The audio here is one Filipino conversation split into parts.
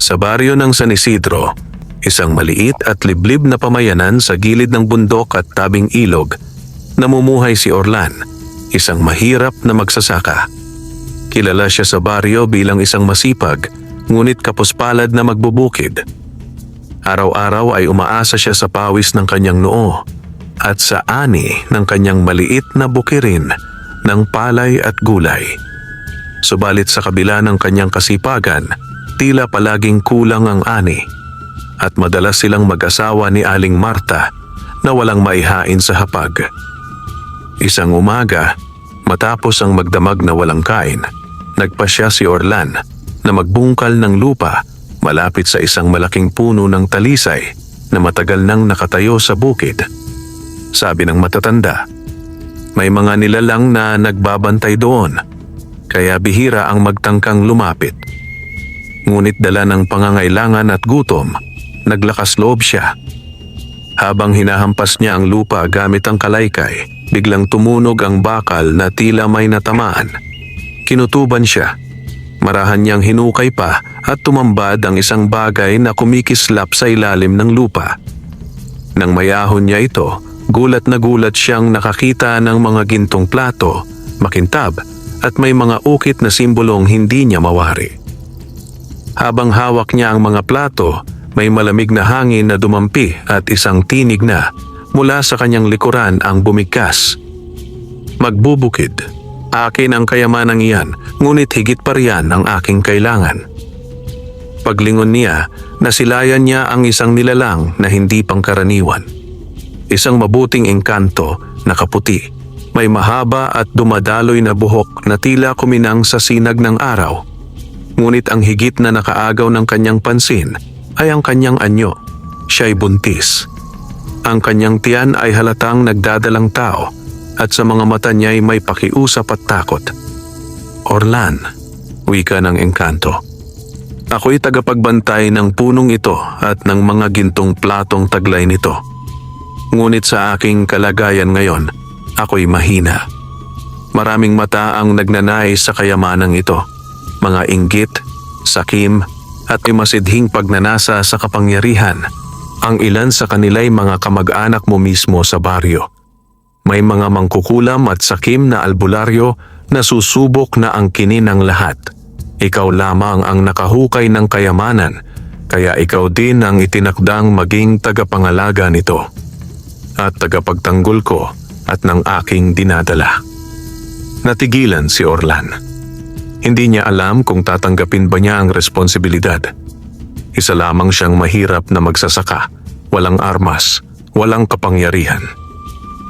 Sa baryo ng San Isidro, isang maliit at liblib na pamayanan sa gilid ng bundok at tabing ilog, namumuhay si Orlan, isang mahirap na magsasaka. Kilala siya sa baryo bilang isang masipag, ngunit kapuspalad na magbubukid. Araw-araw ay umaasa siya sa pawis ng kanyang noo at sa ani ng kanyang maliit na bukirin ng palay at gulay. Subalit sa kabila ng kanyang kasipagan, tila palaging kulang ang ani at madalas silang mag-asawa ni Aling Marta na walang maihain sa hapag. Isang umaga, matapos ang magdamag na walang kain, nagpasya si Orlan na magbungkal ng lupa malapit sa isang malaking puno ng talisay na matagal nang nakatayo sa bukid. Sabi ng matatanda, may mga nilalang na nagbabantay doon, kaya bihira ang magtangkang lumapit. Ngunit dala ng pangangailangan at gutom, naglakas loob siya. Habang hinahampas niya ang lupa gamit ang kalaykay, biglang tumunog ang bakal na tila may natamaan. Kinutuban siya. Marahan niyang hinukay pa at tumambad ang isang bagay na kumikislap sa ilalim ng lupa. Nang mayahon niya ito, gulat na gulat siyang nakakita ng mga gintong plato, makintab at may mga ukit na simbolong hindi niya mawari. Habang hawak niya ang mga plato, may malamig na hangin na dumampi at isang tinig na mula sa kanyang likuran ang bumigkas. Magbubukid. Akin ang kayamanang iyan, ngunit higit pa riyan ang aking kailangan. Paglingon niya, nasilayan niya ang isang nilalang na hindi pangkaraniwan. Isang mabuting engkanto na kaputi, may mahaba at dumadaloy na buhok na tila kuminang sa sinag ng araw. Ngunit ang higit na nakaagaw ng kanyang pansin ay ang kanyang anyo. Siya'y buntis. Ang kanyang tiyan ay halatang nagdadalang tao at sa mga mata niya'y may pakiusap at takot. Orlan, wika ng engkanto. Ako'y tagapagbantay ng punong ito at ng mga gintong platong taglay nito. Ngunit sa aking kalagayan ngayon, ako'y mahina. Maraming mata ang nagnanais sa kayamanang ito. Mga inggit, sakim, at masidhing pagnanasa sa kapangyarihan. Ang ilan sa kanila'y mga kamag-anak mo mismo sa baryo. May mga mangkukulam at sakim na albularyo na susubok na angkinin ang lahat. Ikaw lamang ang nakahukay ng kayamanan, kaya ikaw din ang itinakdang maging tagapangalaga nito at tagapagtanggol ko at ng aking dinadala. Natigilan si Orlan. Hindi niya alam kung tatanggapin ba niya ang responsibilidad. Isa lamang siyang mahirap na magsasaka, walang armas, walang kapangyarihan.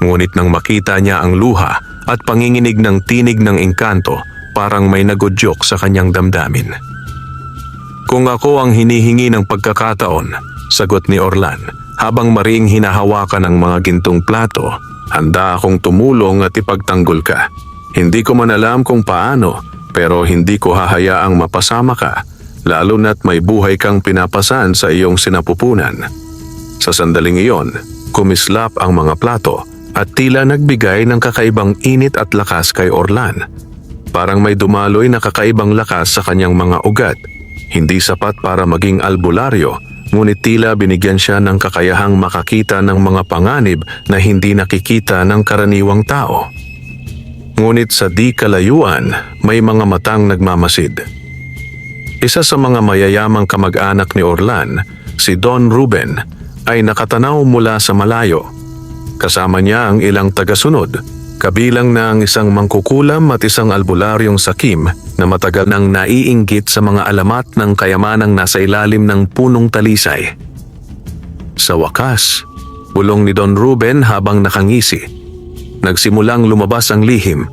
Ngunit nang makita niya ang luha at panginginig ng tinig ng engkanto, parang may nagudyok sa kanyang damdamin. Kung ako ang hinihingi ng pagkakataon, sagot ni Orlan, habang maring hinahawakan ang mga gintong plato, handa akong tumulong at ipagtanggol ka. Hindi ko man alam kung paano, pero hindi ko hahayaang mapasama ka, lalo na't may buhay kang pinapasan sa iyong sinapupunan. Sa sandaling iyon, kumislap ang mga plato at tila nagbigay ng kakaibang init at lakas kay Orlan. Parang may dumaloy na kakaibang lakas sa kanyang mga ugat. Hindi sapat para maging albularyo, ngunit tila binigyan siya ng kakayahang makakita ng mga panganib na hindi nakikita ng karaniwang tao. Ngunit sa di kalayuan, may mga matang nagmamasid. Isa sa mga mayayamang kamag-anak ni Orlan, si Don Ruben, ay nakatanaw mula sa malayo. Kasama niya ang ilang tagasunod, kabilang na ang isang mangkukulam at isang albularyong sakim na matagal nang naiinggit sa mga alamat ng kayamanang nasa ilalim ng punong talisay. Sa wakas, bulong ni Don Ruben habang nakangisi. Nagsimulang lumabas ang lihim.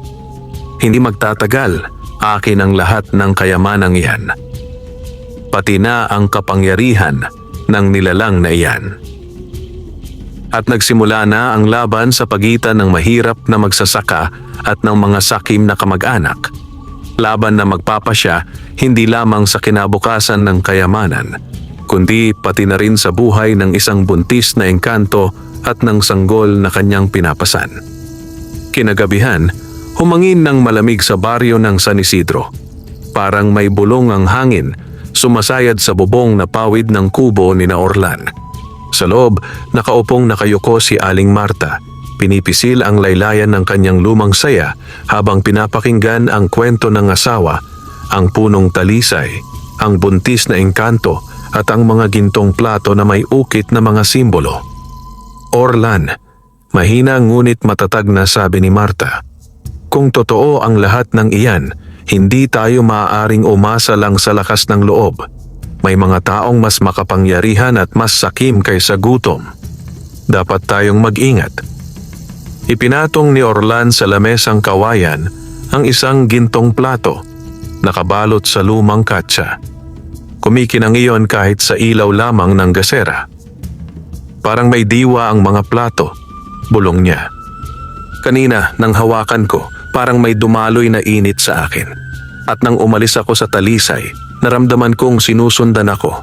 Hindi magtatagal, akin ang lahat ng kayamanang iyan. Pati na ang kapangyarihan ng nilalang na iyan. At nagsimula na ang laban sa pagitan ng mahirap na magsasaka at ng mga sakim na kamag-anak. Laban na magpapasya hindi lamang sa kinabukasan ng kayamanan, kundi pati na rin sa buhay ng isang buntis na engkanto at ng sanggol na kanyang pinapasan. Kinagabihan, humangin ng malamig sa baryo ng San Isidro. Parang may bulong ang hangin sumasayad sa bubong na pawid ng kubo ni na Orlan. Sa loob, nakaupong nakayuko si Aling Marta. Pinipisil ang laylayan ng kanyang lumang saya habang pinapakinggan ang kwento ng asawa, ang punong talisay, ang buntis na engkanto at ang mga gintong plato na may ukit na mga simbolo. Orlan, mahina ngunit matatag na sabi ni Marta. Kung totoo ang lahat ng iyan, hindi tayo maaaring umasa lang sa lakas ng loob. May mga taong mas makapangyarihan at mas sakim kaysa gutom. Dapat tayong mag-ingat. Ipinatong ni Orlan sa lamesang kawayan ang isang gintong plato, nakabalot sa lumang katsa. Kumikinang iyon kahit sa ilaw lamang ng gasera. Parang may diwa ang mga plato, bulong niya. Kanina nang hawakan ko, parang may dumaloy na init sa akin. At nang umalis ako sa talisay, naramdaman kong sinusundan ako.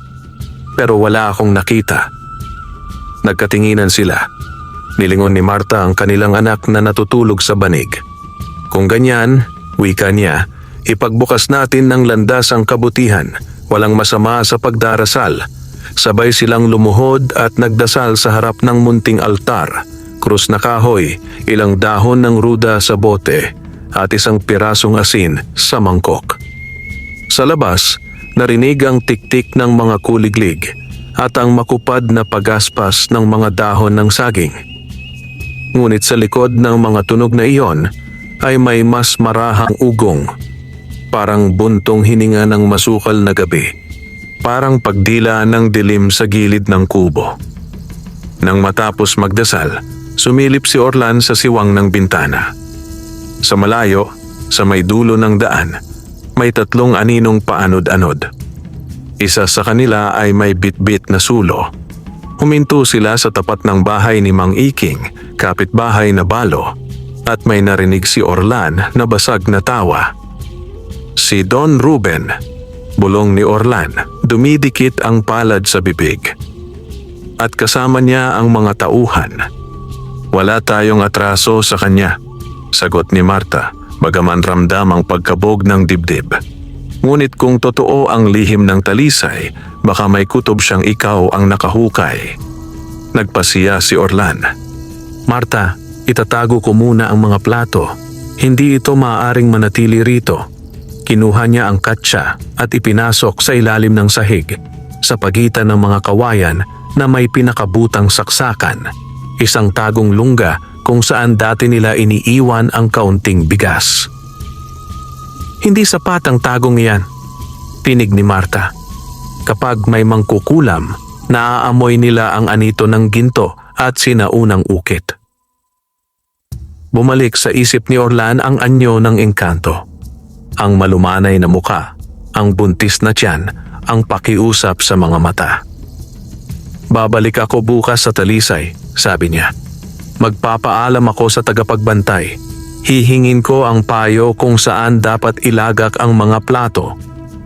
Pero wala akong nakita. Nagkatinginan sila. Nilingon ni Marta ang kanilang anak na natutulog sa banig. Kung ganyan, wika niya, ipagbukas natin ng landas ang kabutihan. Walang masama sa pagdarasal. Sabay silang lumuhod at nagdasal sa harap ng munting altar. Krus na kahoy, ilang dahon ng ruda sa bote, at isang pirasong asin sa mangkok. Sa labas, narinig ang tiktik ng mga kuliglig at ang makupad na pagaspas ng mga dahon ng saging. Ngunit sa likod ng mga tunog na iyon ay may mas marahang ugong. Parang buntong hininga ng masukal na gabi. Parang pagdila ng dilim sa gilid ng kubo. Nang matapos magdasal, sumilip si Orlan sa siwang ng bintana. Sa malayo, sa may dulo ng daan, may 3 aninong paanod-anod. Isa sa kanila ay may bitbit na sulo. Huminto sila sa tapat ng bahay ni Mang Iking, kapitbahay na balo, at may narinig si Orlan na basag na tawa. Si Don Ruben, bulong ni Orlan, dumidikit ang palad sa bibig. At kasama niya ang mga tauhan. Wala tayong atraso sa kanya, sagot ni Marta, bagaman ramdam ang pagkabog ng dibdib. Ngunit kung totoo ang lihim ng talisay, baka may kutob siyang ikaw ang nakahukay. Nagpasiya si Orlan. Marta, itatago ko muna ang mga plato. Hindi ito maaaring manatili rito. Kinuha niya ang katsa at ipinasok sa ilalim ng sahig, sa pagitan ng mga kawayan na may pinakabutang saksakan, isang tagong lungga kung saan dati nila iniiwan ang kaunting bigas. Hindi sapat ang tagong iyan, tinig ni Marta. Kapag may mangkukulam, naaamoy nila ang anito ng ginto at sinaunang ukit. Bumalik sa isip ni Orlan ang anyo ng engkanto. Ang malumanay na muka, ang buntis na tiyan, ang pakiusap sa mga mata. Babalik ako bukas sa talisay, sabi niya. Magpapaalam ako sa tagapagbantay. Hihingin ko ang payo kung saan dapat ilagak ang mga plato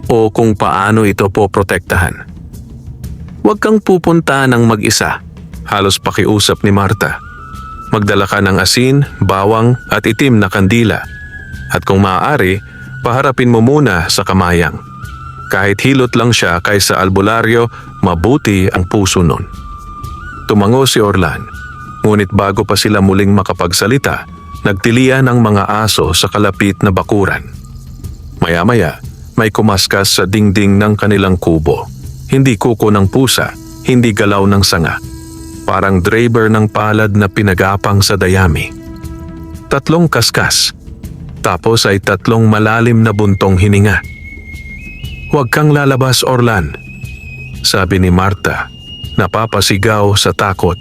o kung paano ito poprotektahan. Huwag kang pupunta ng mag-isa, halos pakiusap ni Marta. Magdala ka ng asin, bawang at itim na kandila. At kung maaari, paharapin mo muna sa kamayang. Kahit hilot lang siya kaysa albularyo, mabuti ang puso nun. Tumango si Orlan, ngunit bago pa sila muling makapagsalita, nagtilian ang mga aso sa kalapit na bakuran. Maya-maya, may kumaskas sa dingding ng kanilang kubo. Hindi kuko ng pusa, hindi galaw ng sanga. Parang driver ng palad na pinagapang sa dayami. 3 kaskas. Tapos ay 3 malalim na buntong hininga. Huwag kang lalabas, Orlan, sabi ni Marta, napapasigaw sa takot,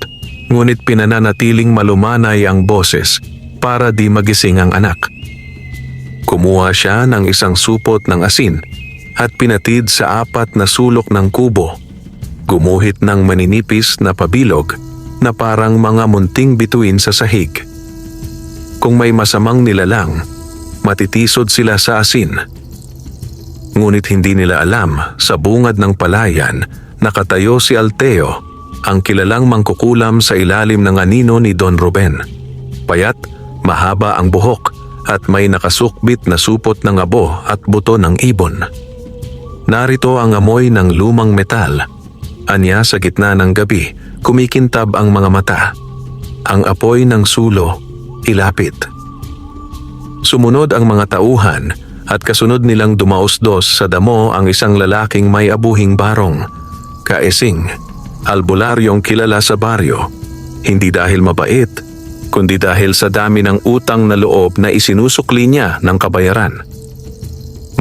ngunit pinananatiling malumanay ang boses para di magising ang anak. Kumuha siya ng isang supot ng asin at pinatid sa 4 na sulok ng kubo. Gumuhit ng maninipis na pabilog na parang mga munting bituin sa sahig. Kung may masamang nilalang, matitisod sila sa asin. Ngunit hindi nila alam, sa bungad ng palayan, nakatayo si Alteo, ang kilalang mangkukulam sa ilalim ng anino ni Don Ruben. Payat, mahaba ang buhok at may nakasukbit na supot ng abo at buto ng ibon. Narito ang amoy ng lumang metal. Anya sa gitna ng gabi, kumikintab ang mga mata. Ang apoy ng sulo, ilapit. Sumunod ang mga tauhan at kasunod nilang dumausdos sa damo ang isang lalaking may abuhing barong. Kaesing, albularyong kilala sa baryo. Hindi dahil mabait, kundi dahil sa dami ng utang na loob na isinusukli niya ng kabayaran.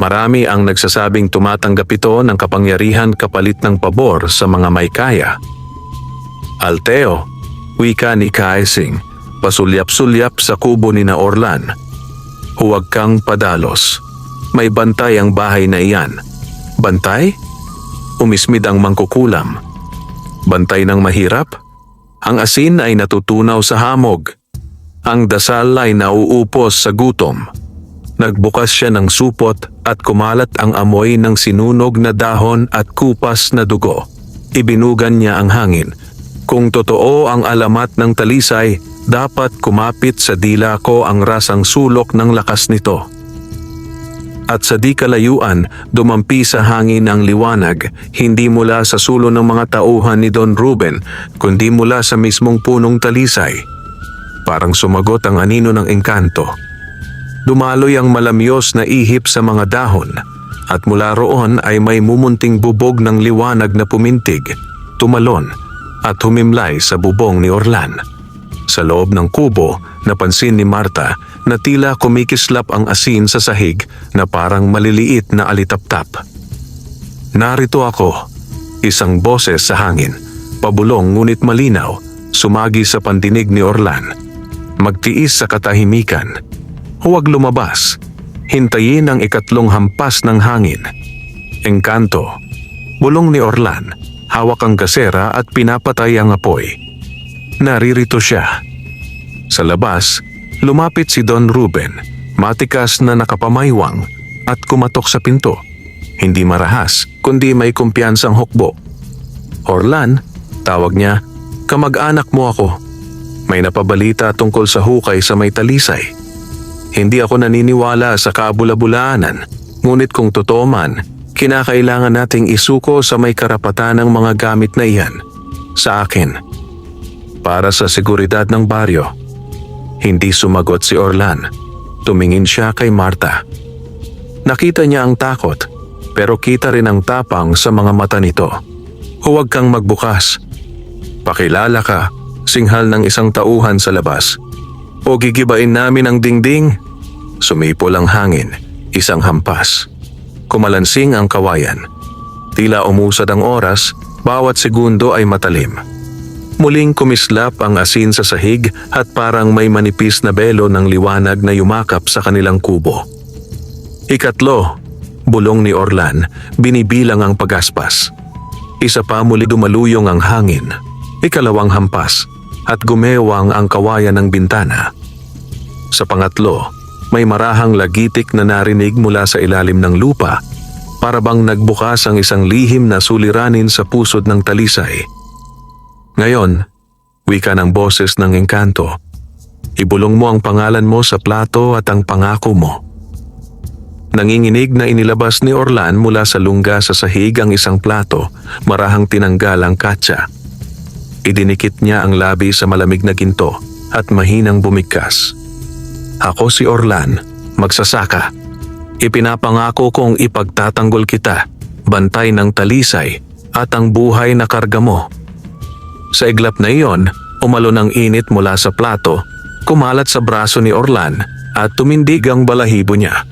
Marami ang nagsasabing tumatanggap ito ng kapangyarihan kapalit ng pabor sa mga may kaya. Alteo, wika ni Kaesing, pasulyap-sulyap sa kubo ni na Orlan. Huwag kang padalos. May bantay ang bahay na iyan. Bantay? Umismid ang mangkukulam. Bantay ng mahirap? Ang asin ay natutunaw sa hamog. Ang dasal ay nauupos sa gutom. Nagbukas siya ng supot at kumalat ang amoy ng sinunog na dahon at kupas na dugo. Ibinugan niya ang hangin. Kung totoo ang alamat ng talisay, dapat kumapit sa dila ko ang rasang sulok ng lakas nito. At sa di kalayuan, dumampi sa hangin ang liwanag, hindi mula sa sulo ng mga tauhan ni Don Ruben, kundi mula sa mismong punong talisay. Parang sumagot ang anino ng engkanto. Dumaloy ang malamyos na ihip sa mga dahon, at mula roon ay may mumunting bubog ng liwanag na pumintig, tumalon, at humimlay sa bubong ni Orlan. Sa loob ng kubo, napansin ni Marta na tila kumikislap ang asin sa sahig na parang maliliit na alitaptap. Narito ako, isang boses sa hangin, pabulong ngunit malinaw, sumagi sa pandinig ni Orlan. Magtiis sa katahimikan. Huwag lumabas. Hintayin ang ikatlong hampas ng hangin. Engkanto. Bulong ni Orlan. Hawak ang gasera at pinapatay ang apoy. Naririto siya. Sa labas, lumapit si Don Ruben, matikas na nakapamaywang at kumatok sa pinto. Hindi marahas, kundi may kumpiyansang hukbo. Orlan, tawag niya, kamag-anak mo ako. May napabalita tungkol sa hukay sa may talisay. Hindi ako naniniwala sa kabula-bulaanan, ngunit kung totoo man, kinakailangan nating isuko sa may karapatan ng mga gamit na iyan. Sa akin. Para sa seguridad ng baryo. Hindi sumagot si Orlan. Tumingin siya kay Marta. Nakita niya ang takot, pero kita rin ang tapang sa mga mata nito. Huwag kang magbukas. Pakilala ka, singhal ng isang tauhan sa labas. O gigibain namin ang dingding? Sumipol ang hangin, isang hampas. Kumalansing ang kawayan. Tila umusad ang oras, bawat segundo ay matalim. Muling kumislap ang asin sa sahig at parang may manipis na belo ng liwanag na yumakap sa kanilang kubo. Ikatlo, bulong ni Orlan, binibilang ang pagaspas. Isa pa muli dumaluyong ang hangin. Ikalawang hampas. At gumewang ang kawayan ng bintana. Sa pangatlo, may marahang lagitik na narinig mula sa ilalim ng lupa, para bang nagbukas ang isang lihim na suliranin sa pusod ng talisay. Ngayon, wika ng boses ng engkanto, ibulong mo ang pangalan mo sa plato at ang pangako mo. Nanginginig na inilabas ni Orlan mula sa lungga sa sahig ang isang plato, marahang tinanggal ang katsa. Idinikit niya ang labi sa malamig na ginto at mahinang bumigkas. Ako si Orlan, magsasaka. Ipinapangako kong ipagtatanggol kita, bantay ng talisay at ang buhay na karga mo. Sa iglap na iyon, umalon ang init mula sa plato, kumalat sa braso ni Orlan at tumindig ang balahibo niya.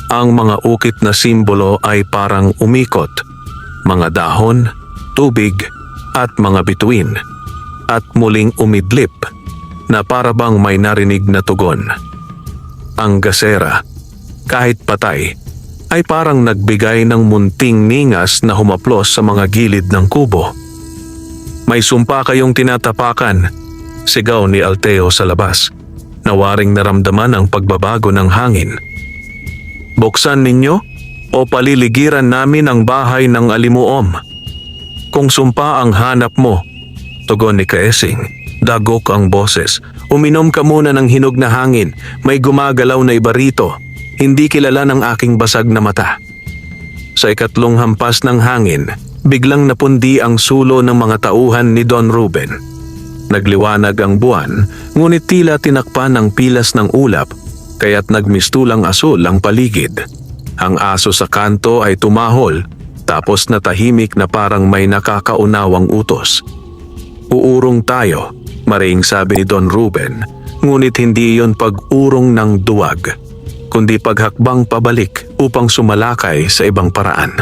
Ang mga ukit na simbolo ay parang umikot, mga dahon, tubig, at mga bituin, at muling umidlip na parabang may narinig na tugon. Ang gasera, kahit patay, ay parang nagbigay ng munting ningas na humaplos sa mga gilid ng kubo. May sumpa kayong tinatapakan, sigaw ni Alteo sa labas, na waring naramdaman ang pagbabago ng hangin. Buksan ninyo o paliligiran namin ang bahay ng alimuom. Kung sumpa ang hanap mo, tugon ni Kaesing, dagok ang boses. Uminom ka muna ng hinog na hangin, may gumagalaw na iba rito, hindi kilala ng aking basag na mata. Sa ikatlong hampas ng hangin, biglang napundi ang sulo ng mga tauhan ni Don Ruben. Nagliwanag ang buwan, ngunit tila tinakpan ng pilas ng ulap, kaya't nagmistulang asul ang paligid. Ang aso sa kanto ay tumahol, tapos natahimik na parang may nakakaunawang utos. Uurong tayo, maring sabi ni Don Ruben, ngunit hindi iyon pag-urong ng duwag, kundi paghakbang pabalik upang sumalakay sa ibang paraan.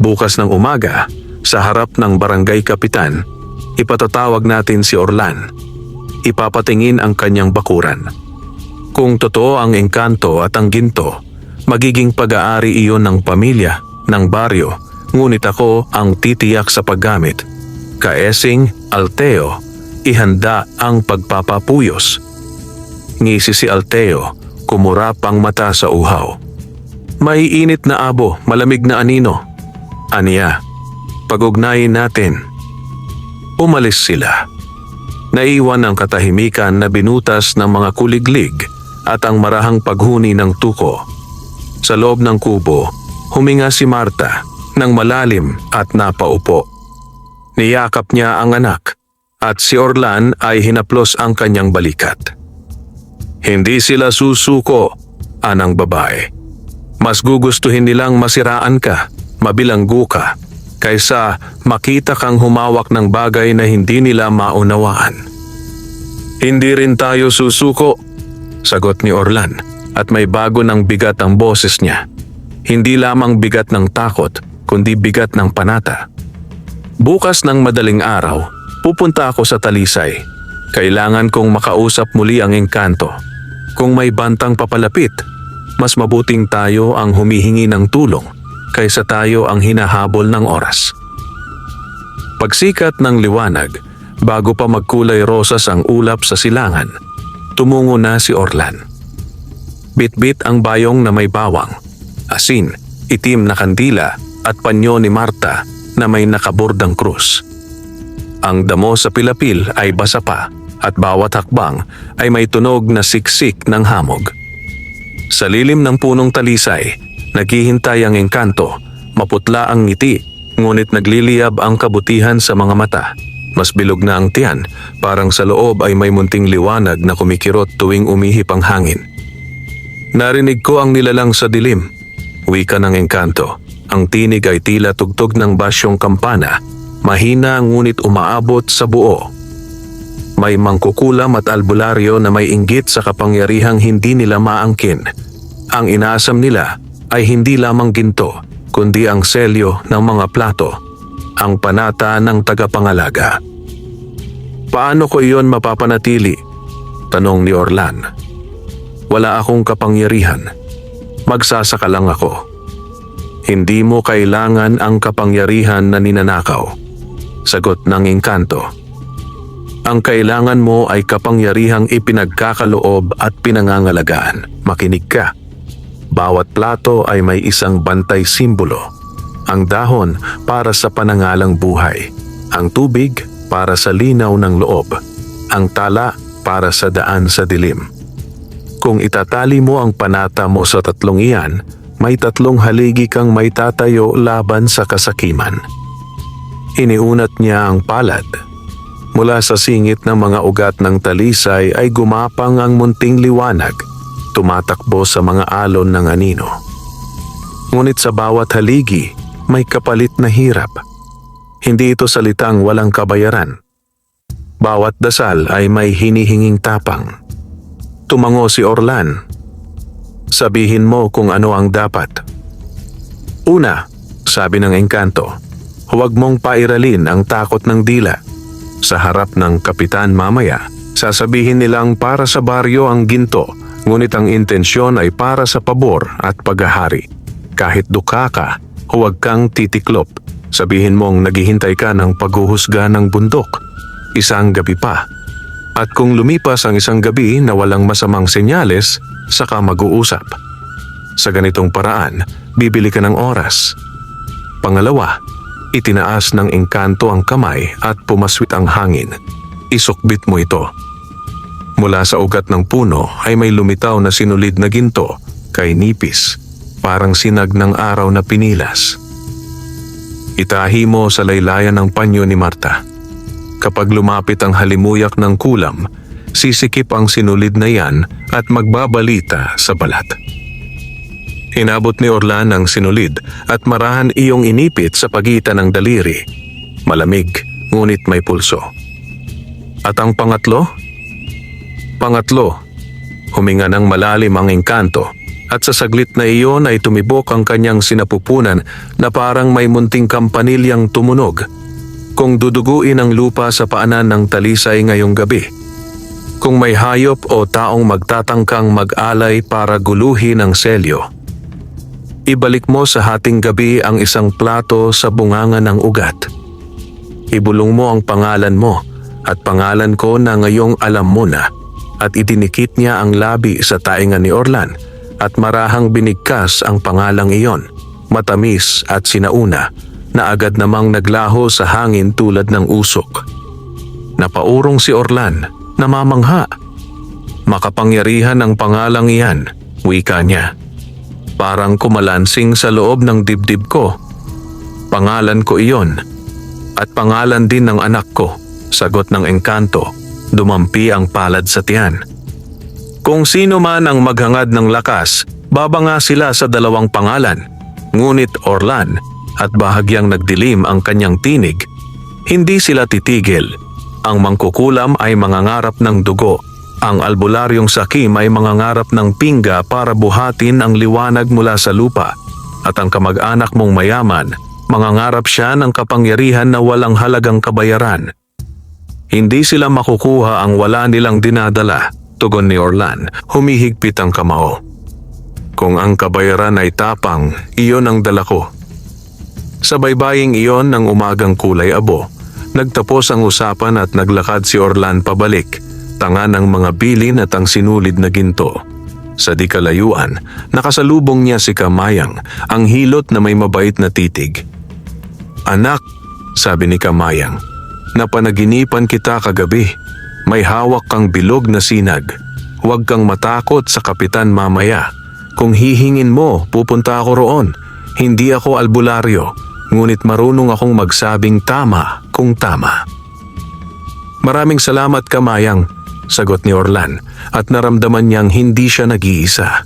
Bukas ng umaga, sa harap ng barangay kapitan, ipatatawag natin si Orlan. Ipapatingin ang kanyang bakuran. Kung totoo ang engkanto at ang ginto, magiging pag-aari iyon ng pamilya, ng baryo, ngunit ako ang titiyak sa paggamit. Kaesing, Alteo, ihanda ang pagpapapuyos. Ngisi si Alteo, kumurap ang mata sa uhaw. Maiinit na abo, malamig na anino. Aniya, pag-ugnayin natin. Umalis sila. Naiwan ang katahimikan na binutas ng mga kuliglig at ang marahang paghuni ng tuko. Sa loob ng kubo, huminga si Marta ng malalim at napaupo. Niyakap niya ang anak at si Orlan ay hinaplos ang kanyang balikat. Hindi sila susuko, anang babae. Mas gugustuhin nilang masiraan ka, mabilanggo ka, kaysa makita kang humawak ng bagay na hindi nila maunawaan. Hindi rin tayo susuko, sagot ni Orlan, at may bago ng bigat ang boses niya. Hindi lamang bigat ng takot, kundi bigat ng panata. Bukas ng madaling araw, pupunta ako sa Talisay. Kailangan kong makausap muli ang engkanto. Kung may bantang papalapit, mas mabuting tayo ang humihingi ng tulong kaysa tayo ang hinahabol ng oras. Pagsikat ng liwanag, bago pa magkulay rosas ang ulap sa silangan, tumungo na si Orlan. Bitbit ang bayong na may bawang, asin, itim na kandila at panyo ni Marta na may nakabordang krus. Ang damo sa pilapil ay basa pa at bawat hakbang ay may tunog na siksik ng hamog. Sa lilim ng punong talisay, naghihintay ang engkanto, maputla ang ngiti, ngunit nagliliyab ang kabutihan sa mga mata. Mas bilog na ang tiyan, parang sa loob ay may munting liwanag na kumikirot tuwing umihip ang hangin. Narinig ko ang nilalang sa dilim, wika ng engkanto. Ang tinig ay tila tugtog ng basyong kampana, mahina ngunit umaabot sa buo. May mangkukulam at albularyo na may inggit sa kapangyarihang hindi nila maangkin. Ang inaasam nila ay hindi lamang ginto, kundi ang selyo ng mga plato, ang panata ng tagapangalaga. Paano ko iyon mapapanatili? Tanong ni Orlan. Wala akong kapangyarihan. Magsasaka lang ako. Hindi mo kailangan ang kapangyarihan na ninanakaw, sagot ng engkanto. Ang kailangan mo ay kapangyarihang ipinagkakaloob at pinangangalagaan. Makinig ka. Bawat plato ay may isang bantay simbolo. Ang dahon para sa panangalang buhay. Ang tubig para sa linaw ng loob. Ang tala para sa daan sa dilim. Kung itatali mo ang panata mo sa tatlong iyan, may tatlong haligi kang may tatayo laban sa kasakiman. Iniunat niya ang palad. Mula sa singit ng mga ugat ng talisay ay gumapang ang munting liwanag, tumatakbo sa mga alon ng anino. Ngunit sa bawat haligi, may kapalit na hirap. Hindi ito salitang walang kabayaran. Bawat dasal ay may hinihinging tapang. Tumango si Orlan. Sabihin mo kung ano ang dapat. Una, sabi ng engkanto, huwag mong pairalin ang takot ng dila. Sa harap ng kapitan mamaya, sasabihin nilang para sa baryo ang ginto, ngunit ang intensyon ay para sa pabor at paghahari. Kahit duka ka, huwag kang titiklop. Sabihin mong naghihintay ka ng paghuhusga ng bundok. Isang gabi pa. At kung lumipas ang isang gabi na walang masamang senyales, saka mag-uusap. Sa ganitong paraan, bibili ka ng oras. Pangalawa, itinaas ng engkanto ang kamay at pumaswit ang hangin. Isukbit mo ito. Mula sa ugat ng puno ay may lumitaw na sinulid na ginto, kay nipis. parang sinag ng araw na pinilas. Itahi mo sa laylayan ng panyo ni Marta. Kapag lumapit ang halimuyak ng kulam, sisikip ang sinulid na yan at magbabalita sa balat. Inabot ni Orlan ang sinulid at marahan iyong inipit sa pagitan ng daliri. Malamig, ngunit may pulso. At ang pangatlo? Pangatlo, huminga ng malalim ang engkanto at sa saglit na iyon ay tumibok ang kanyang sinapupunan na parang may munting kampanilyang tumunog. Kung duduguin ang lupa sa paanan ng talisay ngayong gabi, kung may hayop o taong magtatangkang mag-alay para guluhin ang selyo, ibalik mo sa hating gabi ang isang plato sa bunganga ng ugat. Ibulong mo ang pangalan mo at pangalan ko na ngayong alam mo na, at itinikit niya ang labi sa tainga ni Orlan at marahang binigkas ang pangalang iyon, matamis at sinauna, na agad namang naglaho sa hangin tulad ng usok. Napaurong si Orlan, namamangha. Makapangyarihan ang pangalang iyan, wika niya. Parang kumalansing sa loob ng dibdib ko. Pangalan ko iyon, at pangalan din ng anak ko, sagot ng engkanto, dumampi ang palad sa tiyan. Kung sino man ang maghangad ng lakas, babanga sila sa dalawang pangalan, ngunit Orlan, at bahagyang nagdilim ang kanyang tinig, hindi sila titigil. Ang mangkukulam ay mangangarap ng dugo. Ang albularyong sakim ay mangangarap ng pingga para buhatin ang liwanag mula sa lupa. At ang kamag-anak mong mayaman, mangangarap siya ng kapangyarihan na walang halagang kabayaran. Hindi sila makukuha ang wala nilang dinadala, tugon ni Orlan, humihigpit ang kamao. Kung ang kabayaran ay tapang, iyon ang dala ko. Sa baybaying iyon ng umagang kulay abo, nagtapos ang usapan at naglakad si Orlan pabalik, tanga ng mga bilin at ang sinulid na ginto. Sa di kalayuan, nakasalubong niya si Kamayang, ang hilot na may mabait na titig. Anak, sabi ni Kamayang, napanaginipan kita kagabi. May hawak kang bilog na sinag. Huwag kang matakot sa kapitan mamaya. Kung hihingin mo, pupunta ako roon. Hindi ako albularyo, ngunit marunong akong magsabing tama kung tama. Maraming salamat, Kamayang, sagot ni Orlan, at naramdaman niyang hindi siya nag-iisa.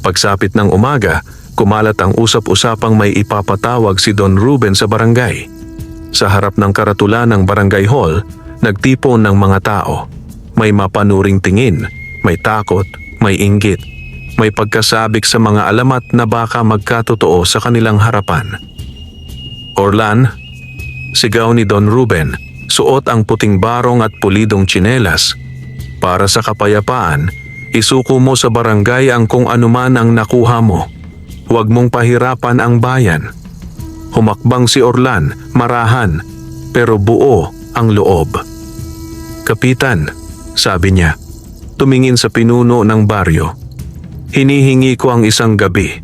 Pagsapit ng umaga, kumalat ang usap-usapang may ipapatawag si Don Ruben sa barangay. Sa harap ng karatula ng barangay hall, nagtipon ng mga tao. May mapanuring tingin, may takot, may inggit, may pagkasabik sa mga alamat na baka magkatotoo sa kanilang harapan. Orlan, sigaw ni Don Ruben, suot ang puting barong at pulidong tsinelas. Para sa kapayapaan, isuko mo sa barangay ang kung anuman ang nakuha mo. Huwag mong pahirapan ang bayan. Humakbang si Orlan, marahan, pero buo ang loob. Kapitan, sabi niya, tumingin sa pinuno ng baryo. Hinihingi ko ang isang gabi.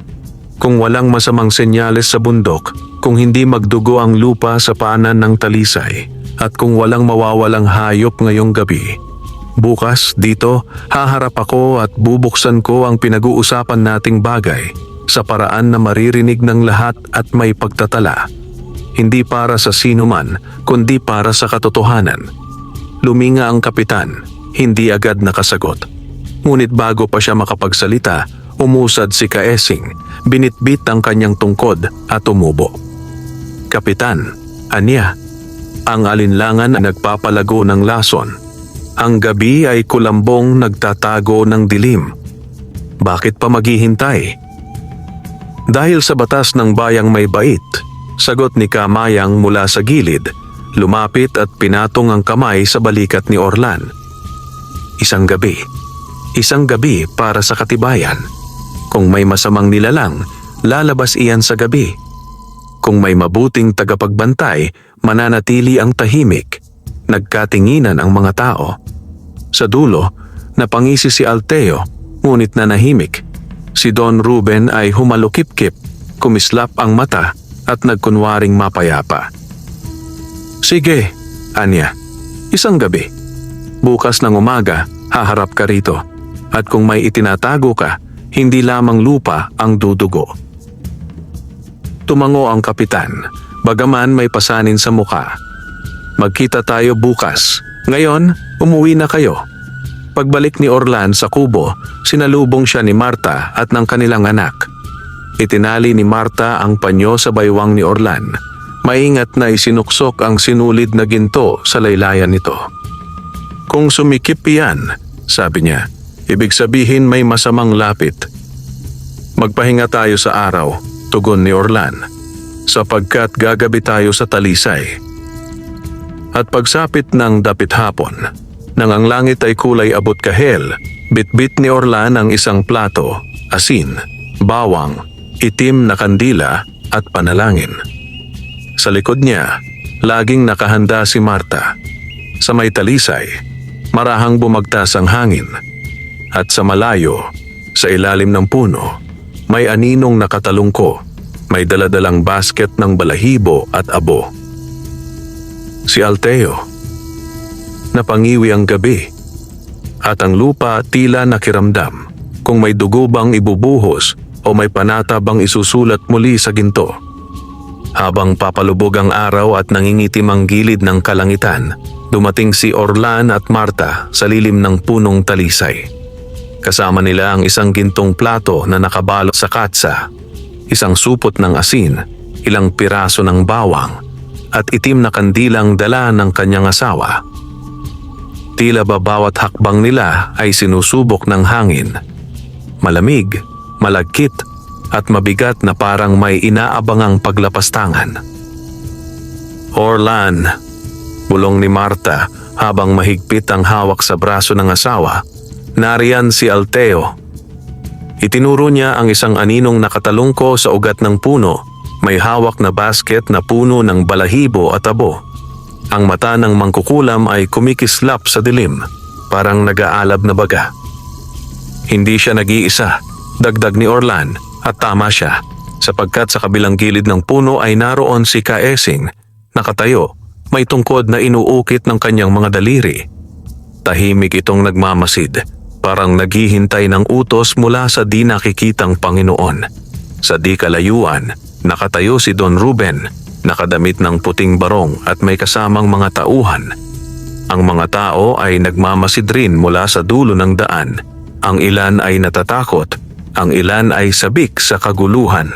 Kung walang masamang senyales sa bundok, kung hindi magdugo ang lupa sa paanan ng talisay, at kung walang mawawalang hayop ngayong gabi, bukas dito haharap ako at bubuksan ko ang pinag-uusapan nating bagay sa paraan na maririnig ng lahat at may pagtatala. Hindi para sa sino man, kundi para sa katotohanan. Luminga ang kapitan, hindi agad nakasagot. Ngunit bago pa siya makapagsalita, umusad si Kaesing, binitbit ang kanyang tungkod at umubo. Kapitan, anya, ang alinlangan ay nagpapalago ng lason. Ang gabi ay kulambong nagtatago ng dilim. Bakit pa maghihintay? Dahil sa batas ng bayang may bait, sagot ni Kamayang mula sa gilid, lumapit at pinatong ang kamay sa balikat ni Orlan. Isang gabi para sa katibayan. Kung may masamang nilalang, lalabas iyan sa gabi. Kung may mabuting tagapagbantay, mananatili ang tahimik. Nagkatinginan ang mga tao. Sa dulo, napangisi si Alteo, ngunit nanahimik. Si Don Ruben ay humalukip-kip, kumislap ang mata at nagkunwaring mapayapa. Sige, anya, isang gabi. Bukas ng umaga, haharap ka rito. At kung may itinatago ka, hindi lamang lupa ang dudugo. Tumango ang kapitan, bagaman may pasanin sa muka. Magkita tayo bukas. Ngayon, umuwi na kayo. Pagbalik ni Orlan sa kubo, sinalubong siya ni Marta at ng kanilang anak. Itinali ni Marta ang panyo sa baywang ni Orlan. Maingat na isinuksok ang sinulid na ginto sa laylayan nito. Kung sumikip yan, sabi niya, ibig sabihin may masamang lapit. Magpahinga tayo sa araw, tugon ni Orlan, sapagkat gagabi tayo sa talisay. At pagsapit ng dapit hapon, nang ang langit ay kulay abot kahel, bitbit ni Orlan ang isang plato, asin, bawang, itim na kandila at panalangin. Sa likod niya, laging nakahanda si Marta. Sa may talisay, marahang bumagtas ang hangin. At sa malayo, sa ilalim ng puno, may aninong nakatalungko, may daladalang basket ng balahibo at abo. Si Alteo. Napangiwi ang gabi, at ang lupa tila nakiramdam kung may dugo bang ibubuhos o may panata bang isusulat muli sa ginto. Habang papalubog ang araw at nangingitim ang gilid ng kalangitan, dumating si Orlan at Marta sa lilim ng punong talisay. Kasama nila ang isang gintong plato na nakabalot sa katsa, isang supot ng asin, ilang piraso ng bawang, at itim na kandilang dala ng kanyang asawa. Tila ba bawat hakbang nila ay sinusubok ng hangin. Malamig, malagkit, at mabigat na parang may inaabangang paglapastangan. Orlan, bulong ni Marta habang mahigpit ang hawak sa braso ng asawa, nariyan si Alteo. Itinuro niya ang isang aninong nakatalungko sa ugat ng puno, may hawak na basket na puno ng balahibo at abo. Ang mata ng mangkukulam ay kumikislap sa dilim, parang nag-aalab na baga. Hindi siya nag-iisa, dagdag ni Orlan, at tama siya, sapagkat sa kabilang gilid ng puno ay naroon si Kaesing, nakatayo, may tungkod na inuukit ng kanyang mga daliri. Tahimik itong nagmamasid, parang naghihintay ng utos mula sa di nakikitang Panginoon. Sa di kalayuan, nakatayo si Don Ruben, nakadamit ng puting barong at may kasamang mga tauhan. Ang mga tao ay nagmamasid rin mula sa dulo ng daan. Ang ilan ay natatakot, ang ilan ay sabik sa kaguluhan.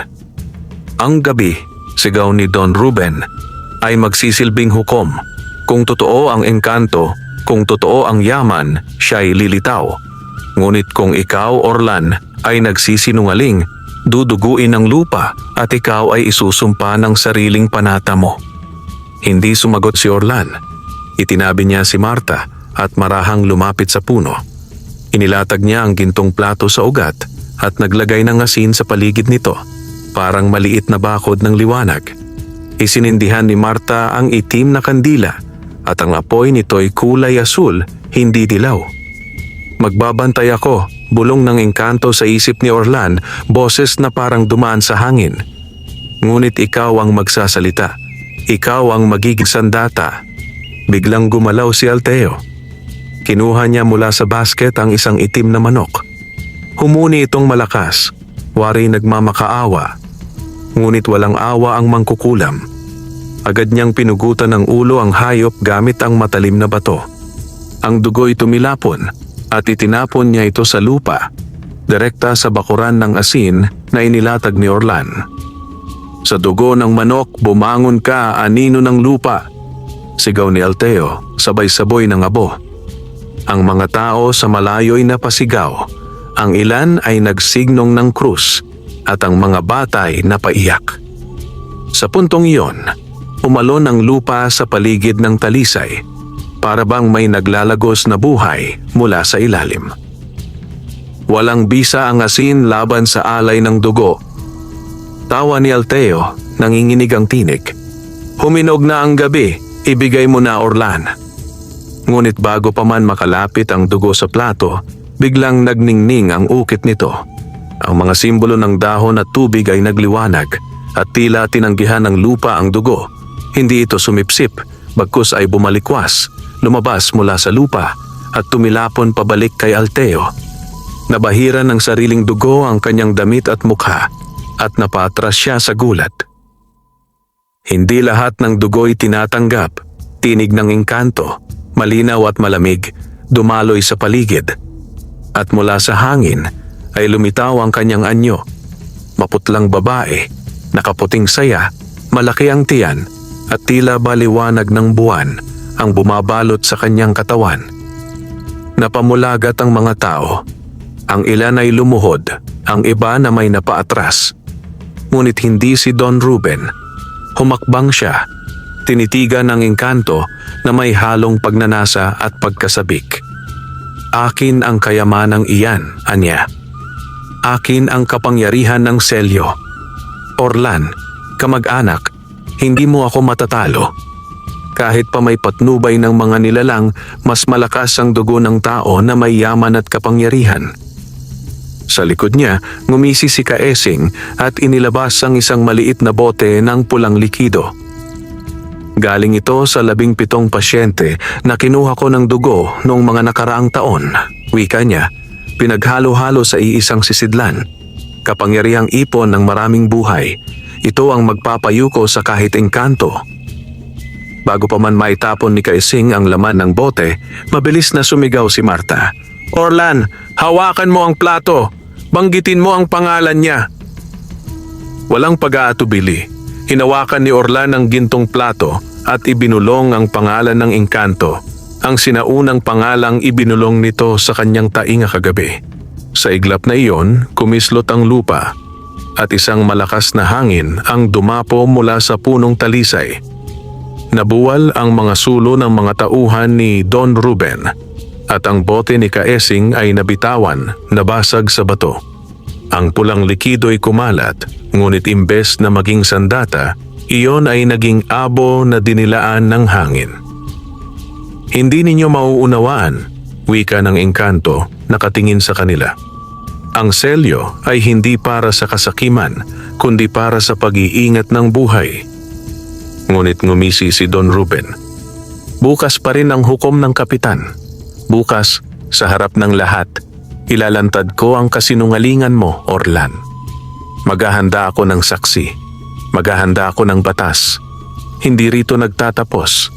Ang gabi, sigaw ni Don Ruben, ay magsisilbing hukom. Kung totoo ang engkanto, kung totoo ang yaman, siya'y lilitaw. Ngunit kung ikaw, Orlan, ay nagsisinungaling, duduguin ang lupa at ikaw ay isusumpa ng sariling panata mo. Hindi sumagot si Orlan. Itinabi niya si Marta at marahang lumapit sa puno. Inilatag niya ang gintong plato sa ugat at naglagay ng asin sa paligid nito, parang maliit na bakod ng liwanag. Isinindihan ni Marta ang itim na kandila at ang apoy nito'y kulay asul, hindi dilaw. Magbabantay ako, bulong ng engkanto sa isip ni Orlan, boses na parang dumaan sa hangin. Ngunit ikaw ang magsasalita, ikaw ang magiging sandata. Biglang gumalaw si Alteo. Kinuha niya mula sa basket ang isang itim na manok. Humuni itong malakas, wari nagmamakaawa. Ngunit walang awa ang mangkukulam. Agad niyang pinugutan ng ulo ang hayop gamit ang matalim na bato. Ang dugo'y tumilapon at itinapon niya ito sa lupa, direkta sa bakuran ng asin na inilatag ni Orlan. Sa dugo ng manok, bumangon ka, anino ng lupa, sigaw ni Alteo, sabay-saboy ng abo. Ang mga tao sa malayo'y napasigaw. Ang ilan ay nagsignong ng krus at ang mga bata ay napaiyak. Sa puntong iyon, umalon ang lupa sa paligid ng talisay, para bang may naglalagos na buhay mula sa ilalim. Walang bisa ang asin laban sa alay ng dugo. Tawa ni Alteo, nanginginig ang tinig. Huminog na ang gabi, ibigay mo na, Orlan. Ngunit bago pa man makalapit ang dugo sa plato, biglang nagningning ang ukit nito. Ang mga simbolo ng dahon at tubig ay nagliwanag at tila tinanggihan ng lupa ang dugo. Hindi ito sumipsip, bagkus ay bumalikwas, lumabas mula sa lupa at tumilapon pabalik kay Alteo. Nabahiran ng sariling dugo ang kanyang damit at mukha at napatras siya sa gulat. Hindi lahat ng dugo'y tinatanggap. Tinig ng engkanto, malinaw at malamig, dumaloy sa paligid. At mula sa hangin ay lumitaw ang kanyang anyo. Maputlang babae, nakaputing saya, malaki ang tiyan at tila baliwanag ng buwan ang bumabalot sa kanyang katawan. Napamulagat ang mga tao. Ang ilan ay lumuhod, ang iba na may napaatras. Ngunit hindi si Don Ruben. Humakbang siya, tinitigan ng engkanto na may halong pagnanasa at pagkasabik. Akin ang kayamanang iyan, anya. Akin ang kapangyarihan ng selyo. Orlan, kamag-anak, hindi mo ako matatalo. Kahit pa may patnubay ng mga nilalang, mas malakas ang dugo ng tao na may yaman at kapangyarihan. Sa likod niya, ngumisi si Kaesing at inilabas ang isang maliit na bote ng pulang likido. Galing ito sa 17 pasyente na kinuha ko ng dugo noong mga nakaraang taon. Wika niya, pinaghalo-halo sa iisang sisidlan. Kapangyarihang ipon ng maraming buhay. Ito ang magpapayuko sa kahit engkanto. Bago pa man maitapon ni Kaesing ang laman ng bote, mabilis na sumigaw si Marta. Orlan, hawakan mo ang plato. Banggitin mo ang pangalan niya. Walang pag-aatubili. Hinawakan ni Orlan ang gintong plato at ibinulong ang pangalan ng engkanto. Ang sinaunang pangalang ibinulong nito sa kanyang tainga kagabi. Sa iglap na iyon, kumislot ang lupa at isang malakas na hangin ang dumapo mula sa punong talisay. Nabuwal ang mga sulo ng mga tauhan ni Don Ruben at ang bote ni Kaesing ay nabitawan, nabasag sa bato. Ang pulang likido'y kumalat, ngunit imbes na maging sandata, iyon ay naging abo na dinilaan ng hangin. Hindi ninyo mauunawaan, wika ng engkanto, nakatingin sa kanila. Ang selyo ay hindi para sa kasakiman, kundi para sa pag-iingat ng buhay. Ngunit ngumisi si Don Ruben. Bukas pa rin ang hukom ng kapitan. Bukas, sa harap ng lahat, ilalantad ko ang kasinungalingan mo, Orlan. Maghahanda ako ng saksi. Maghahanda ako ng batas. Hindi rito nagtatapos.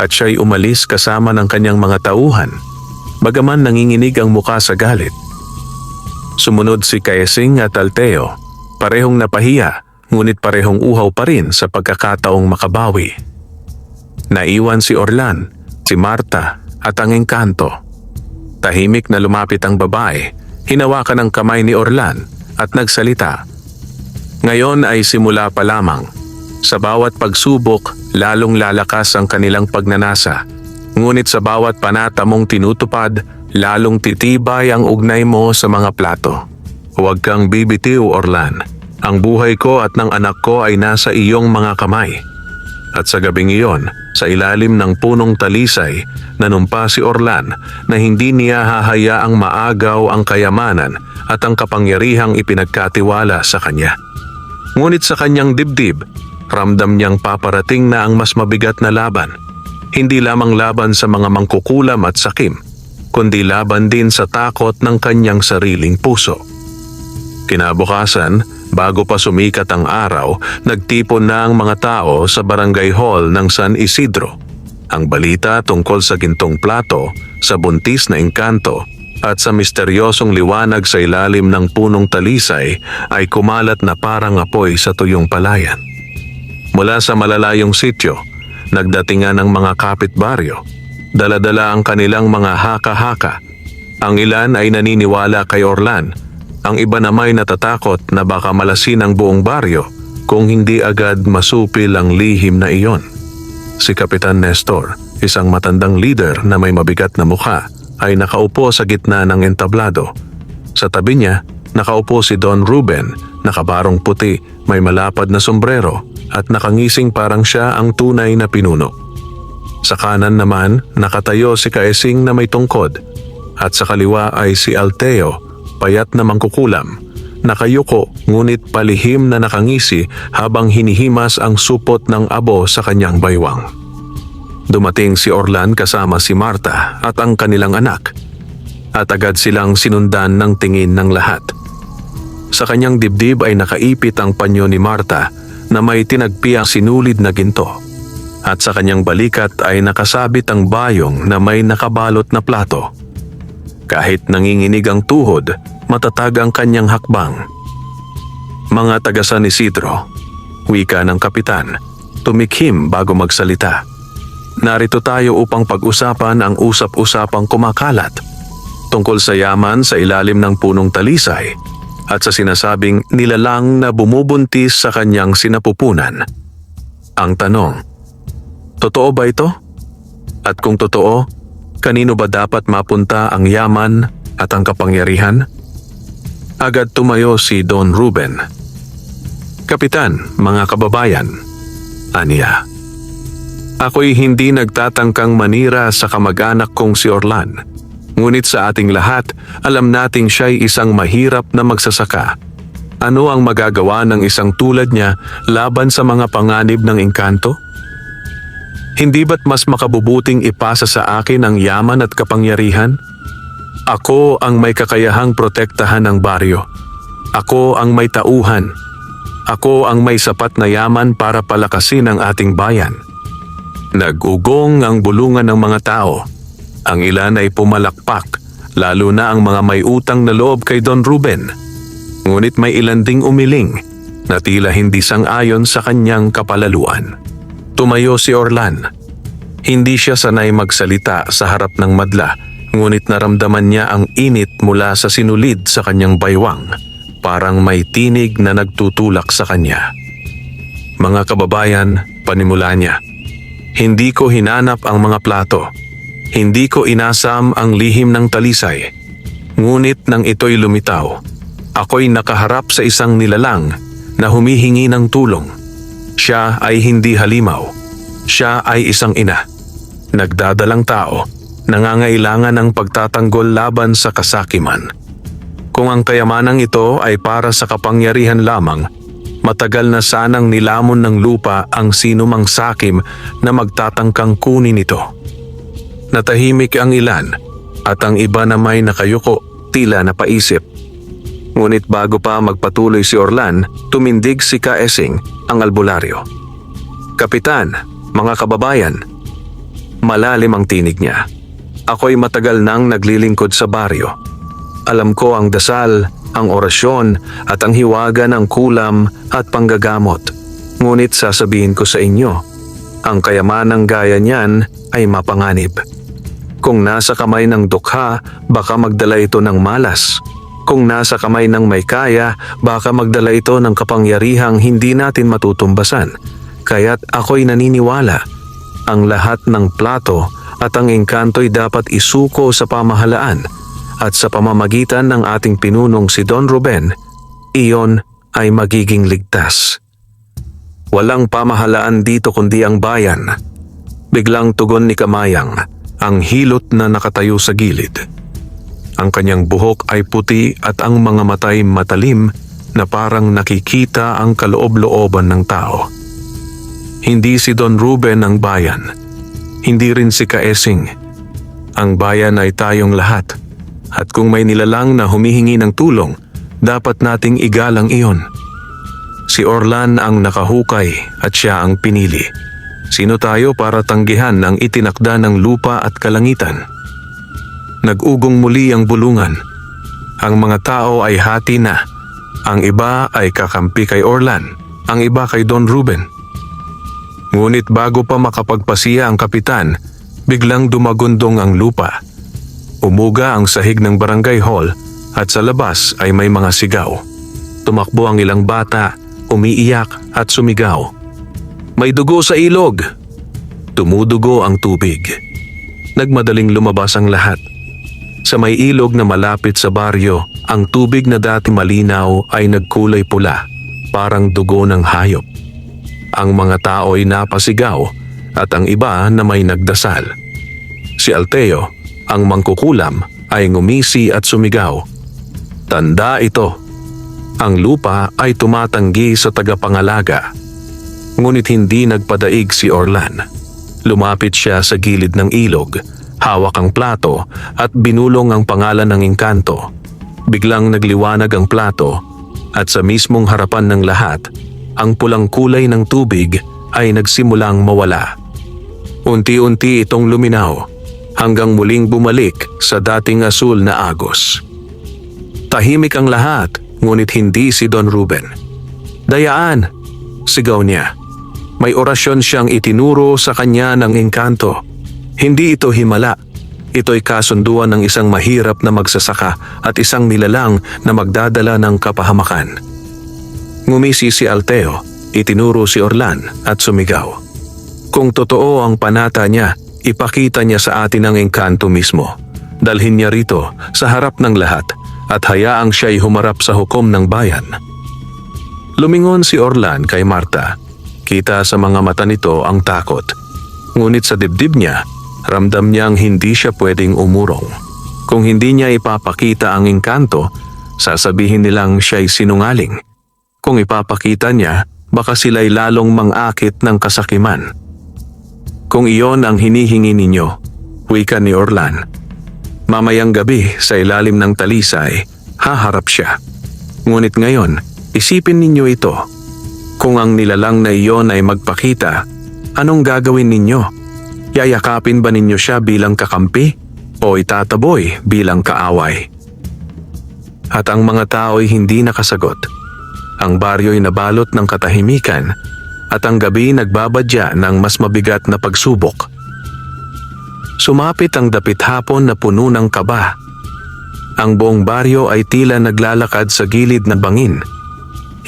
At siya'y umalis kasama ng kanyang mga tauhan, bagaman nanginginig ang muka sa galit. Sumunod si Kaesing at Alteo, parehong napahiya, ngunit parehong uhaw pa rin sa pagkakataong makabawi. Naiwan si Orlan, si Marta, at ang engkanto. Tahimik na lumapit ang babae, hinawakan ang kamay ni Orlan at nagsalita. Ngayon ay simula pa lamang. Sa bawat pagsubok, lalong lalakas ang kanilang pagnanasa. Ngunit sa bawat panata mong tinutupad, lalong titibay ang ugnay mo sa mga plato. Huwag kang bibitiw, Orlan. Ang buhay ko at ng anak ko ay nasa iyong mga kamay. At sa gabing iyon, sa ilalim ng punong talisay, nanumpa si Orlan na hindi niya hahayaang maagaw ang kayamanan at ang kapangyarihang ipinagkatiwala sa kanya. Ngunit sa kanyang dibdib, ramdam niyang paparating na ang mas mabigat na laban. Hindi lamang laban sa mga mangkukulam at sakim, kundi laban din sa takot ng kanyang sariling puso. Kinabukasan, bago pa sumikat ang araw, nagtipon na ang mga tao sa barangay hall ng San Isidro. Ang balita tungkol sa gintong plato, sa buntis na engkanto, at sa misteryosong liwanag sa ilalim ng punong talisay ay kumalat na parang apoy sa tuyong palayan. Mula sa malalayong sityo, nagdatingan ang mga kapitbaryo. Dala-dala ang kanilang mga haka-haka. Ang ilan ay naniniwala kay Orlan. Ang iba naman ay natatakot na baka malasin ang buong baryo kung hindi agad masupil ang lihim na iyon. Si Kapitan Nestor, isang matandang leader na may mabigat na mukha, ay nakaupo sa gitna ng entablado. Sa tabi niya, nakaupo si Don Ruben, nakabarong puti, may malapad na sombrero at nakangising parang siya ang tunay na pinuno. Sa kanan naman, nakatayo si Kaesing na may tungkod at sa kaliwa ay si Alteo, payat na mangkukulam, nakayuko ngunit palihim na nakangisi habang hinihimas ang supot ng abo sa kanyang baywang. Dumating si Orlan kasama si Marta at ang kanilang anak. at agad silang sinundan ng tingin ng lahat. Sa kanyang dibdib ay nakaipit ang panyo ni Marta na may tinagpiang sinulid na ginto, at sa kanyang balikat ay nakasabit ang bayong na may nakabalot na plato. Kahit nanginginig ang tuhod, matatag ang kanyang hakbang. Mga taga San Isidro, wika ng kapitan, tumikhim bago magsalita. Narito tayo upang pag-usapan ang usap-usapang kumakalat tungkol sa yaman sa ilalim ng punong talisay at sa sinasabing nilalang na bumubuntis sa kanyang sinapupunan. Ang tanong, totoo ba ito? At kung totoo, kanino ba dapat mapunta ang yaman at ang kapangyarihan? Agad tumayo si Don Ruben. Kapitan, mga kababayan, aniya. Ako'y hindi nagtatangkang manira sa kamag-anak kong si Orlan. Ngunit sa ating lahat, alam nating siya'y isang mahirap na magsasaka. Ano ang magagawa ng isang tulad niya laban sa mga panganib ng engkanto? Hindi ba't mas makabubuting ipasa sa akin ang yaman at kapangyarihan? Ako ang may kakayahang protektahan ng baryo. Ako ang may tauhan. Ako ang may sapat na yaman para palakasin ang ating bayan. Nag-ugong ang bulungan ng mga tao. Ang ilan ay pumalakpak, lalo na ang mga may utang na loob kay Don Ruben. Ngunit may ilan ding umiling na tila hindi sang-ayon sa kanyang kapalaluan. Tumayo si Orlan. Hindi siya sanay magsalita sa harap ng madla, ngunit naramdaman niya ang init mula sa sinulid sa kanyang baywang, parang may tinig na nagtutulak sa kanya. Mga kababayan, panimula niya. Hindi ko hinanap ang mga plato. Hindi ko inasam ang lihim ng talisay. Ngunit nang ito'y lumitaw, ako'y nakaharap sa isang nilalang na humihingi ng tulong. Siya ay hindi halimaw. Siya ay isang ina. Nagdadalang tao, nangangailangan ng pagtatanggol laban sa kasakiman. Kung ang kayamanang ito ay para sa kapangyarihan lamang, matagal na sanang nilamon ng lupa ang sinumang sakim na magtatangkang kunin ito. Natahimik ang ilan at ang iba na may nakayuko, tila napaisip. Ngunit bago pa magpatuloy si Orlan, tumindig si Kaesing, ang albularyo. Kapitan, mga kababayan, malalim ang tinig niya. Ako'y matagal nang naglilingkod sa baryo. Alam ko ang dasal, ang orasyon at ang hiwaga ng kulam at panggagamot. Ngunit sasabihin ko sa inyo, ang kayamanang gaya niyan ay mapanganib. Kung nasa kamay ng dukha, baka magdala ito ng malas. Kung nasa kamay ng may kaya, baka magdala ito ng kapangyarihang hindi natin matutumbasan. Kaya't ako'y naniniwala, ang lahat ng plato at ang engkanto'y dapat isuko sa pamahalaan at sa pamamagitan ng ating pinunong si Don Ruben, iyon ay magiging ligtas. Walang pamahalaan dito kundi ang bayan. Biglang tugon ni Kamayang, ang hilot na nakatayo sa gilid. Ang kanyang buhok ay puti at ang mga matay matalim na parang nakikita ang kaloob-looban ng tao. Hindi si Don Ruben ang bayan. Hindi rin si Kaesing. Ang bayan ay tayong lahat. At kung may nilalang na humihingi ng tulong, dapat nating igalang iyon. Si Orlan ang nakahukay at siya ang pinili. Sino tayo para tanggihan ang itinakda ng lupa at kalangitan? Nag-ugong muli ang bulungan. Ang mga tao ay hati na. Ang iba ay kakampi kay Orlan, ang iba kay Don Ruben. Ngunit bago pa makapagpasiya ang kapitan, biglang dumagundong ang lupa. Umuga ang sahig ng barangay hall at sa labas ay may mga sigaw. Tumakbo ang ilang bata, umiiyak at sumigaw. May dugo sa ilog! Tumudugo ang tubig. Nagmadaling lumabas ang lahat. Sa may ilog na malapit sa baryo, ang tubig na dati malinaw ay nagkulay pula, parang dugo ng hayop. Ang mga tao ay napasigaw at ang iba na may nagdasal. Si Alteo, ang mangkukulam, ay ngumisi at sumigaw. Tanda ito. Ang lupa ay tumatanggi sa tagapangalaga. Ngunit hindi nagpadaig si Orlan. Lumapit siya sa gilid ng ilog Hawak ang plato at binulong ang pangalan ng engkanto. Biglang nagliwanag ang plato at sa mismong harapan ng lahat, ang pulang kulay ng tubig ay nagsimulang mawala. Unti-unti itong luminaw hanggang muling bumalik sa dating asul na agos. Tahimik ang lahat, ngunit hindi si Don Ruben. "Dayaan!" sigaw niya. May orasyon siyang itinuro sa kanya ng engkanto. Hindi ito himala. Ito'y kasunduan ng isang mahirap na magsasaka at isang nilalang na magdadala ng kapahamakan. Ngumisi si Alteo, itinuro si Orlan at sumigaw. Kung totoo ang panata niya, ipakita niya sa atin ang engkanto mismo. Dalhin niya rito sa harap ng lahat at hayaang siya'y humarap sa hukom ng bayan. Lumingon si Orlan kay Marta. Kita sa mga mata nito ang takot. Ngunit sa dibdib niya, ramdam niyang hindi siya pwedeng umurong. Kung hindi niya ipapakita ang engkanto, sasabihin nilang siya'y sinungaling. Kung ipapakita niya, baka sila'y lalong mang-akit ng kasakiman. Kung iyon ang hinihingi ninyo, wika ni Orlan, mamayang gabi sa ilalim ng talisay, haharap siya. Ngunit ngayon, isipin ninyo ito. Kung ang nilalang na iyon ay magpakita, anong gagawin ninyo? Yayakapin ba ninyo siya bilang kakampi o itataboy bilang kaaway? At ang mga tao'y hindi nakasagot. Ang baryo'y nabalot ng katahimikan at ang gabi nagbabadya ng mas mabigat na pagsubok. Sumapit ang dapit hapon na puno ng kaba. Ang buong baryo ay tila naglalakad sa gilid ng bangin.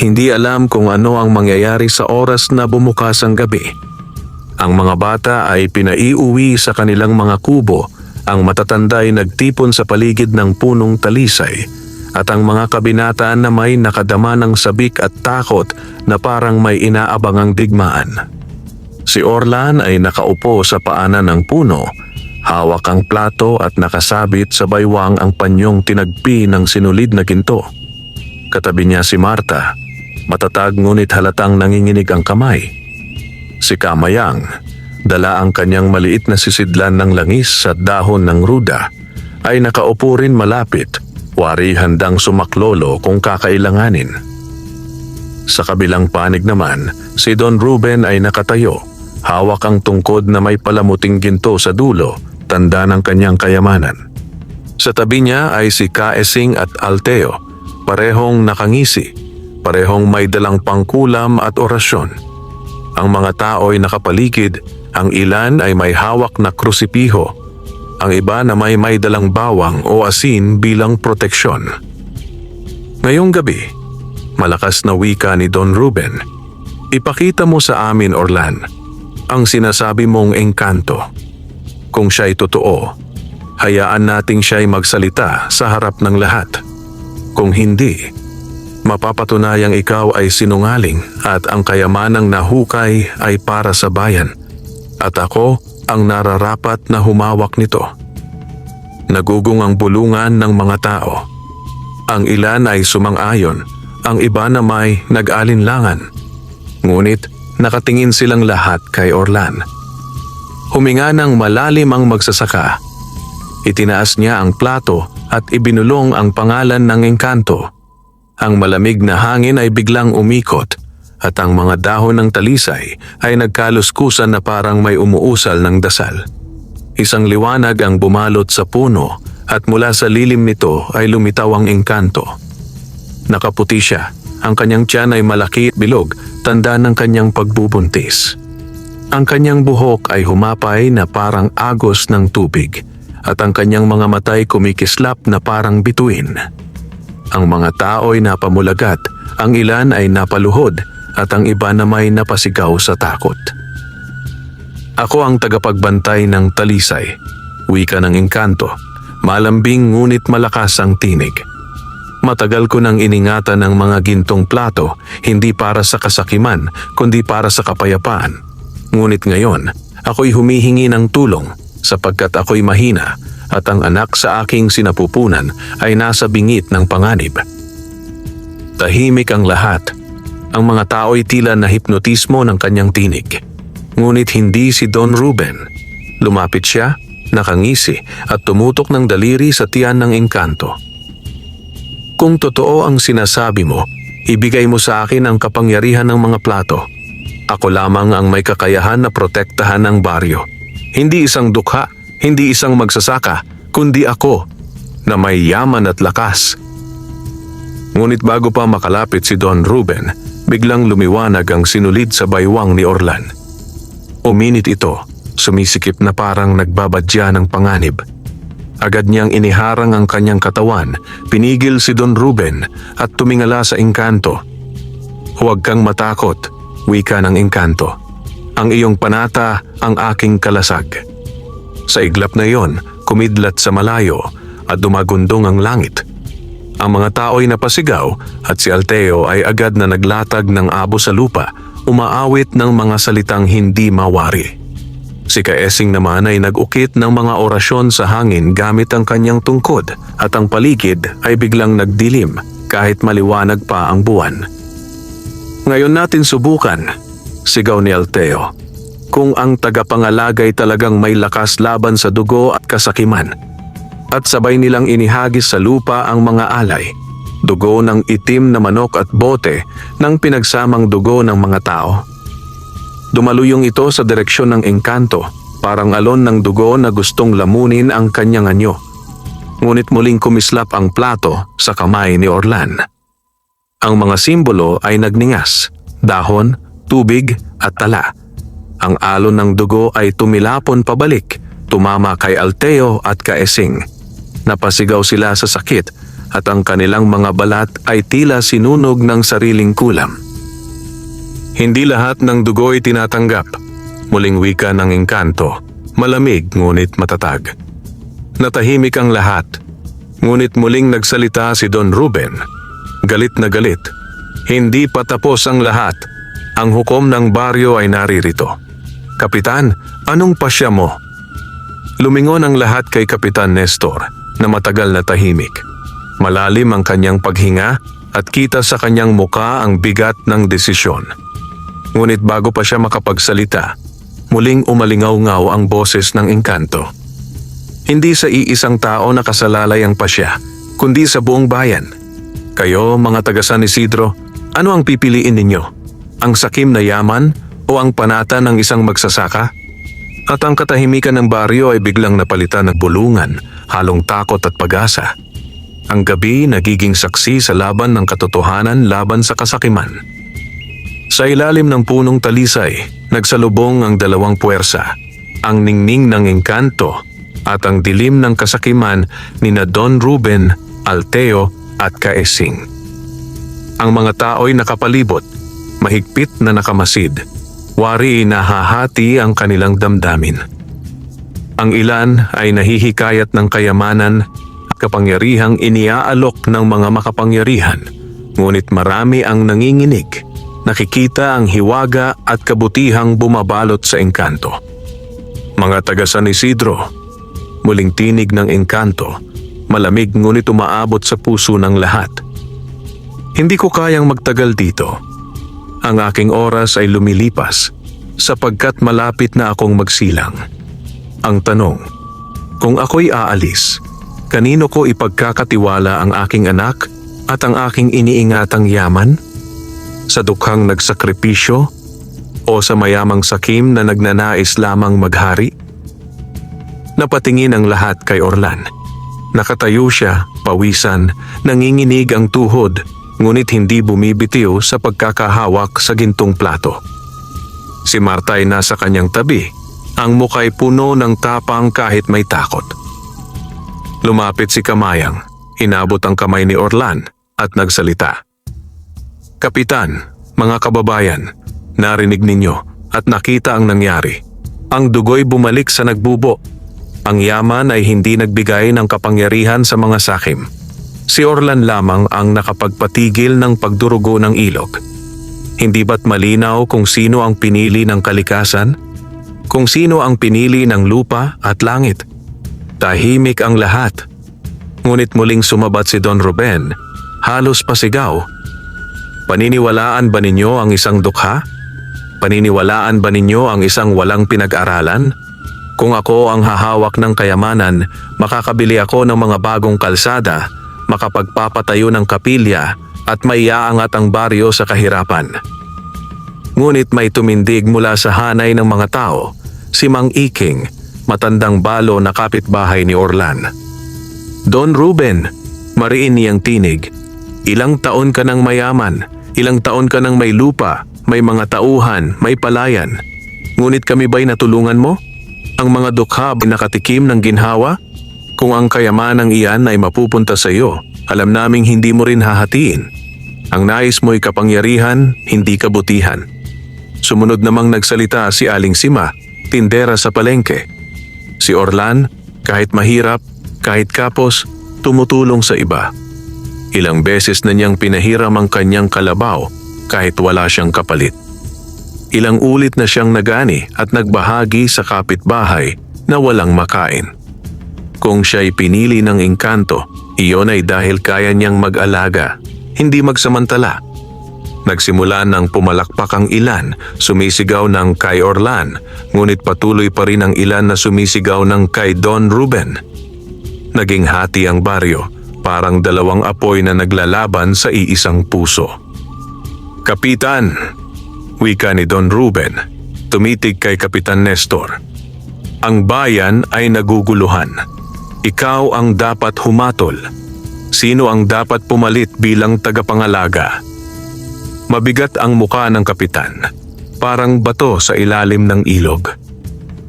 Hindi alam kung ano ang mangyayari sa oras na bumukas ang gabi. Ang mga bata ay pinaiuwi sa kanilang mga kubo, ang matatanda ay nagtipon sa paligid ng punong talisay, at ang mga kabinata na may nakadama ng sabik at takot na parang may inaabangang digmaan. Si Orlan ay nakaupo sa paanan ng puno, hawak ang plato at nakasabit sa baywang ang panyong tinagpi ng sinulid na ginto. Katabi niya si Marta, matatag ngunit halatang nanginginig ang kamay. Si Kamayang, dala ang kanyang maliit na sisidlan ng langis at dahon ng ruda, ay nakaupo rin malapit, wari handang sumaklolo kung kakailanganin. Sa kabilang panig naman, si Don Ruben ay nakatayo, hawak ang tungkod na may palamuting ginto sa dulo, tanda ng kanyang kayamanan. Sa tabi niya ay si Kaesing at Alteo, parehong nakangisi, parehong may dalang pangkulam at orasyon. Ang mga tao ay nakapaligid, ang ilan ay may hawak na krusipiho, ang iba na may dalang bawang o asin bilang proteksyon. Ngayong gabi, malakas na wika ni Don Ruben, ipakita mo sa amin, Orlan, ang sinasabi mong engkanto. Kung siya'y totoo, hayaan nating siya'y magsalita sa harap ng lahat. Kung hindi, mapapatunayang ikaw ay sinungaling at ang kayamanang nahukay ay para sa bayan at ako ang nararapat na humawak nito. Nagugong ang bulungan ng mga tao. Ang ilan ay sumang-ayon, ang iba na may nag-alinlangan. Ngunit nakatingin silang lahat kay Orlan. Huminga ng malalim ang magsasaka. Itinaas niya ang plato at ibinulong ang pangalan ng engkanto. Ang malamig na hangin ay biglang umikot at ang mga dahon ng talisay ay nagkaluskusan na parang may umuusal ng dasal. Isang liwanag ang bumalot sa puno at mula sa lilim nito ay lumitaw ang engkanto. Nakaputi siya, ang kanyang tiyan ay malaki at bilog, tanda ng kanyang pagbubuntis. Ang kanyang buhok ay humapay na parang agos ng tubig at ang kanyang mga mata ay kumikislap na parang bituin. Ang mga tao ay napamulagat, ang ilan ay napaluhod at ang iba na may napasigaw sa takot. Ako ang tagapagbantay ng talisay, wika ng engkanto, malambing ngunit malakas ang tinig. Matagal ko nang iningatan ang mga gintong plato, hindi para sa kasakiman, kundi para sa kapayapaan. Ngunit ngayon, ako'y humihingi ng tulong sapagkat ako'y mahina at ang anak sa aking sinapupunan ay nasa bingit ng panganib. Tahimik ang lahat. Ang mga tao'y tila nahipnotismo ng kanyang tinig. Ngunit hindi si Don Ruben. Lumapit siya, nakangisi at tumutok ng daliri sa tiyan ng engkanto. Kung totoo ang sinasabi mo, ibigay mo sa akin ang kapangyarihan ng mga plato. Ako lamang ang may kakayahan na protektahan ang baryo. Hindi isang dukha, hindi isang magsasaka, kundi ako na may yaman at lakas. Ngunit bago pa makalapit si Don Ruben, biglang lumiwanag ang sinulid sa baywang ni Orlan. Uminit ito, sumisikip na parang nagbabadya ng panganib. Agad niyang iniharang ang kanyang katawan, pinigil si Don Ruben at tumingala sa engkanto. Huwag kang matakot, wika ng engkanto. Ang iyong panata ang aking kalasag. Sa iglap na iyon, kumidlat sa malayo at dumagundong ang langit. Ang mga tao'y napasigaw at si Alteo ay agad na naglatag ng abo sa lupa, umaawit ng mga salitang hindi mawari. Si Kaesing naman ay nag-ukit ng mga orasyon sa hangin gamit ang kanyang tungkod at ang paligid ay biglang nagdilim kahit maliwanag pa ang buwan. Ngayon natin subukan, sigaw ni Alteo, kung ang tagapangalagay talagang may lakas laban sa dugo at kasakiman. At sabay nilang inihagis sa lupa ang mga alay, dugo ng itim na manok at bote ng pinagsamang dugo ng mga tao. Dumaluyong ito sa direksyon ng engkanto, parang alon ng dugo na gustong lamunin ang kanyang anyo. Ngunit muling kumislap ang plato sa kamay ni Orlan. Ang mga simbolo ay nagningas, dahon, tubig at tala. Ang alon ng dugo ay tumilapon pabalik, tumama kay Alteo at Kaesing. Napasigaw sila sa sakit at ang kanilang mga balat ay tila sinunog ng sariling kulam. Hindi lahat ng dugo ay tinatanggap. Muling wika ng engkanto, malamig ngunit matatag. Natahimik ang lahat, ngunit muling nagsalita si Don Ruben. Galit na galit. Hindi pa tapos ang lahat. Ang hukom ng baryo ay naririto. Kapitan, anong pasya mo? Lumingon ang lahat kay Kapitan Nestor na matagal na tahimik. Malalim ang kanyang paghinga at kita sa kanyang muka ang bigat ng desisyon. Ngunit bago pa siya makapagsalita, muling umalingaw-ngaw ang boses ng engkanto. Hindi sa iisang tao nakasalalay ang pasya, kundi sa buong bayan. Kayo, mga taga San Isidro, ano ang pipiliin ninyo? Ang sakim na yaman o ang panata ng isang magsasaka? At ang katahimikan ng baryo ay biglang napalitan ng bulungan, halong takot at pag-asa. Ang gabi nagiging saksi sa laban ng katotohanan laban sa kasakiman. Sa ilalim ng punong talisay, nagsalubong ang dalawang puwersa, ang ningning ng engkanto at ang dilim ng kasakiman nina Don Ruben, Alteo at Kaesing. Ang mga tao'y nakapalibot, mahigpit na nakamasid, wari nahahati ang kanilang damdamin. Ang ilan ay nahihikayat ng kayamanan at kapangyarihang iniaalok ng mga makapangyarihan, ngunit marami ang nanginginig. Nakikita ang hiwaga at kabutihang bumabalot sa engkanto. Mga taga San Isidro, muling tinig ng engkanto, malamig ngunit umaabot sa puso ng lahat. Hindi ko kayang magtagal dito. Ang aking oras ay lumilipas sapagkat malapit na akong magsilang. Ang tanong, kung ako'y aalis, kanino ko ipagkakatiwala ang aking anak at ang aking iniingatang yaman? Sa dukhang nagsakripisyo o sa mayamang sakim na nagnanais lamang maghari? Napatingin ang lahat kay Orlan. Nakatayo siya, pawisan, nanginginig ang tuhod, ngunit hindi bumibitiw sa pagkakahawak sa gintong plato. Si Marta ay nasa kanyang tabi, ang muka'y puno ng tapang kahit may takot. Lumapit si Kamayang, hinabot ang kamay ni Orlan at nagsalita. Kapitan, mga kababayan, narinig ninyo at nakita ang nangyari. Ang dugo'y bumalik sa nagbubo. Ang yaman ay hindi nagbigay ng kapangyarihan sa mga sakim. Si Orlan lamang ang nakapagpatigil ng pagdurugo ng ilog. Hindi ba't malinaw kung sino ang pinili ng kalikasan? Kung sino ang pinili ng lupa at langit? Tahimik ang lahat. Ngunit muling sumabat si Don Ruben, halos pasigaw. Paniniwalaan ba ninyo ang isang dukha? Paniniwalaan ba ninyo ang isang walang pinag-aralan? Kung ako ang hahawak ng kayamanan, makakabili ako ng mga bagong kalsada, makapagpapatayo ng kapilya at maiaangat ang baryo sa kahirapan. Ngunit may tumindig mula sa hanay ng mga tao, si Mang Iking, matandang balo na kapitbahay ni Orlan. Don Ruben, mariin niyang tinig, ilang taon ka nang mayaman, ilang taon ka nang may lupa, may mga tauhan, may palayan. Ngunit kami ba'y natulungan mo? Ang mga dukha ay nakatikim ng ginhawa? Kung ang kayamanang iyan ay mapupunta sa iyo, alam naming hindi mo rin hahatiin. Ang nais mo'y kapangyarihan, hindi kabutihan. Sumunod namang nagsalita si Aling Sima, tindera sa palengke. Si Orlan, kahit mahirap, kahit kapos, tumutulong sa iba. Ilang beses na niyang pinahiram ang kanyang kalabaw kahit wala siyang kapalit. Ilang ulit na siyang nagani at nagbahagi sa kapitbahay na walang makain. Kung siya'y pinili ng engkanto, iyon ay dahil kaya niyang mag-alaga, hindi magsamantala. Nagsimula ng pumalakpak ang ilan, sumisigaw ng kay Orlan, ngunit patuloy pa rin ang ilan na sumisigaw ng kay Don Ruben. Naging hati ang baryo, parang dalawang apoy na naglalaban sa iisang puso. Kapitan, wika ni Don Ruben, tumitig kay Kapitan Nestor. Ang bayan ay naguguluhan. Ikaw ang dapat humatol. Sino ang dapat pumalit bilang tagapangalaga? Mabigat ang muka ng kapitan, parang bato sa ilalim ng ilog.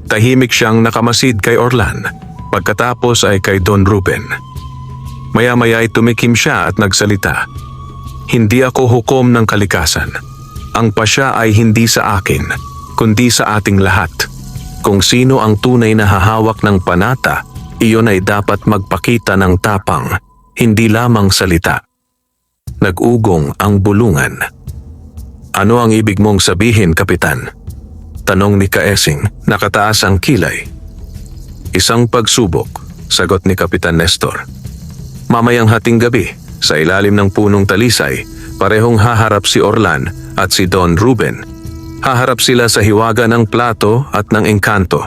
Tahimik siyang nakamasid kay Orlan, pagkatapos ay kay Don Ruben. Maya-maya ay tumikim siya at nagsalita. Hindi ako hukom ng kalikasan. Ang pasya ay hindi sa akin, kundi sa ating lahat. Kung sino ang tunay na hahawak ng panata, iyon ay dapat magpakita ng tapang, hindi lamang salita. Nag-ugong ang bulungan. Ano ang ibig mong sabihin, Kapitan? Tanong ni Kaesing, nakataas ang kilay. Isang pagsubok, sagot ni Kapitan Nestor. Mamayang hating gabi, sa ilalim ng punong talisay, parehong haharap si Orlan at si Don Ruben. Haharap sila sa hiwaga ng plato at ng engkanto.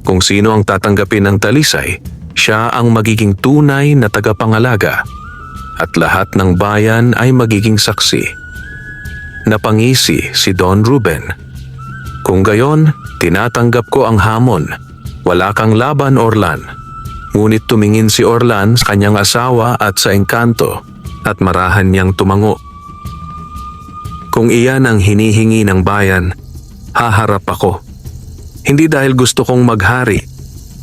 Kung sino ang tatanggapin ng talisay, siya ang magiging tunay na tagapangalaga. At lahat ng bayan ay magiging saksi. Napangisi si Don Ruben. Kung gayon, tinatanggap ko ang hamon. Wala kang laban, Orlan. Ngunit tumingin si Orlan sa kanyang asawa at sa engkanto at marahan niyang tumango. Kung iyan ang hinihingi ng bayan, haharap ako. Hindi dahil gusto kong maghari,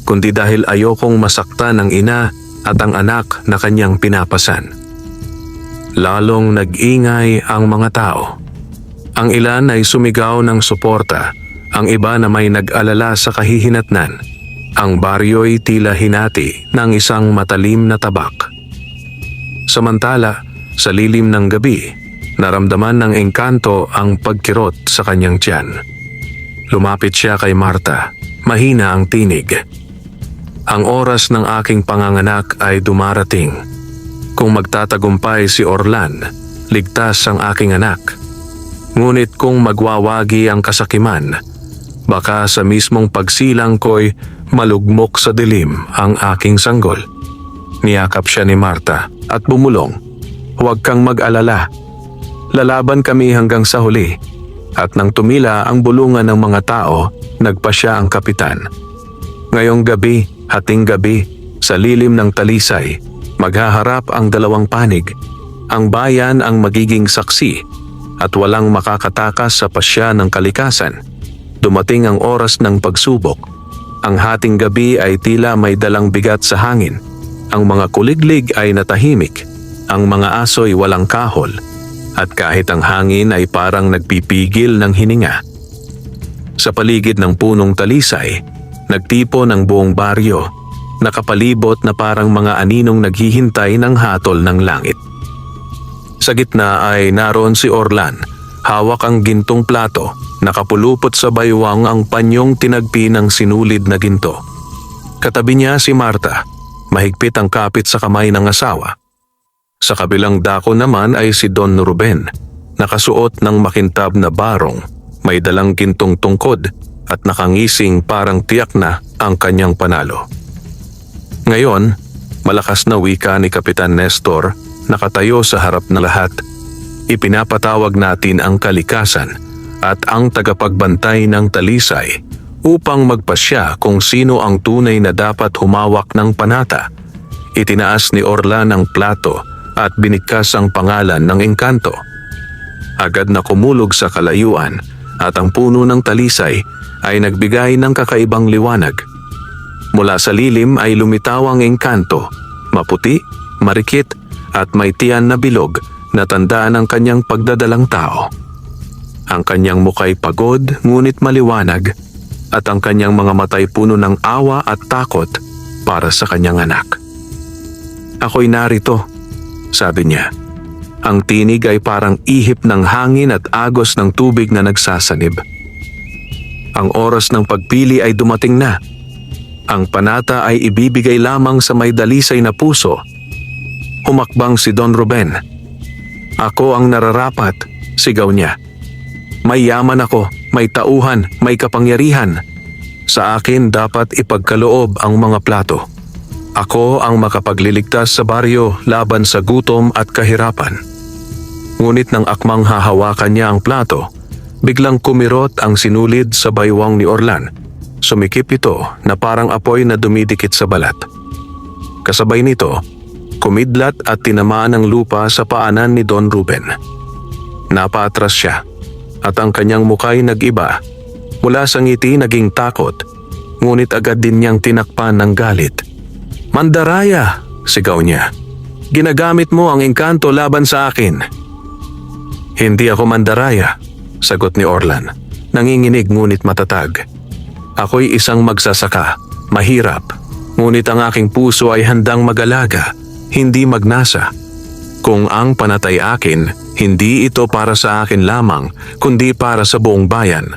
kundi dahil ayokong masaktan ang ina at ang anak na kanyang pinapasan. Lalong nag-ingay ang mga tao. Ang ilan ay sumigaw ng suporta, ang iba na may nag-alala sa kahihinatnan. Ang baryo'y tila hinati ng isang matalim na tabak. Samantala, sa lilim ng gabi, naramdaman ng engkanto ang pagkirot sa kanyang tiyan. Lumapit siya kay Marta, mahina ang tinig. Ang oras ng aking panganganak ay dumarating. Kung magtatagumpay si Orlan, ligtas ang aking anak. Ngunit kung magwawagi ang kasakiman, baka sa mismong pagsilang ko'y malugmok sa dilim ang aking sanggol. Niyakap siya ni Marta at bumulong. Huwag kang mag-alala. Lalaban kami hanggang sa huli. At nang tumila ang bulungan ng mga tao, nagpasya ang kapitan. Ngayong gabi, hating gabi, sa lilim ng talisay, maghaharap ang dalawang panig. Ang bayan ang magiging saksi at walang makakatakas sa pasya ng kalikasan. Dumating ang oras ng pagsubok. Ang hating gabi ay tila may dalang bigat sa hangin. Ang mga kuliglig ay natahimik. Ang mga aso'y walang kahol. At kahit ang hangin ay parang nagpipigil ng hininga. Sa paligid ng punong talisay, nagtipo ng buong baryo, nakapalibot na parang mga aninong naghihintay ng hatol ng langit. Sa gitna ay naroon si Orlan, hawak ang gintong plato, nakapulupot sa baywang ang panyong tinagpi ng sinulid na ginto. Katabi niya si Marta, mahigpit ang kapit sa kamay ng asawa. Sa kabilang dako naman ay si Don Ruben, nakasuot ng makintab na barong, may dalang gintong tungkod at nakangising parang tiyak na ang kanyang panalo. Ngayon, malakas na wika ni Kapitan Nestor, nakatayo sa harap ng lahat. Ipinapatawag natin ang kalikasan at ang tagapagbantay ng talisay upang magpasya kung sino ang tunay na dapat humawak ng panata. Itinaas ni Orlan ang plato at binigkas ang pangalan ng engkanto. Agad na kumulog sa kalayuan at ang puno ng talisay ay nagbigay ng kakaibang liwanag. Mula sa lilim ay lumitaw ang engkanto, maputi, marikit at may tiyan na bilog na tandaan ng kanyang pagdadalang tao. Ang kanyang muka'y pagod ngunit maliwanag at ang kanyang mga mata'y puno ng awa at takot para sa kanyang anak. "Ako'y narito," sabi niya. Ang tinig ay parang ihip ng hangin at agos ng tubig na nagsasanib. Ang oras ng pagpili ay dumating na. Ang panata ay ibibigay lamang sa may dalisay na puso. Humakbang si Don Ruben. "Ako ang nararapat," sigaw niya. "May yaman ako, may tauhan, may kapangyarihan. Sa akin dapat ipagkaloob ang mga plato. Ako ang makapagliligtas sa baryo laban sa gutom at kahirapan." Ngunit nang akmang hahawakan niya ang plato, biglang kumirot ang sinulid sa baywang ni Orlan. Sumikip ito na parang apoy na dumidikit sa balat. Kasabay nito, kumidlat at tinamaan ang lupa sa paanan ni Don Ruben. Napaatras siya at ang kanyang muka'y nag-iba. Mula sa ngiti naging takot, ngunit agad din niyang tinakpan ng galit. "Mandaraya!" sigaw niya. "Ginagamit mo ang engkanto laban sa akin." "Hindi ako mandaraya," sagot ni Orlan. Nanginginig ngunit matatag. "Ako'y isang magsasaka, mahirap, ngunit ang aking puso ay handang mag-alaga, hindi magnasa. Kung ang panatay akin, hindi ito para sa akin lamang, kundi para sa buong bayan."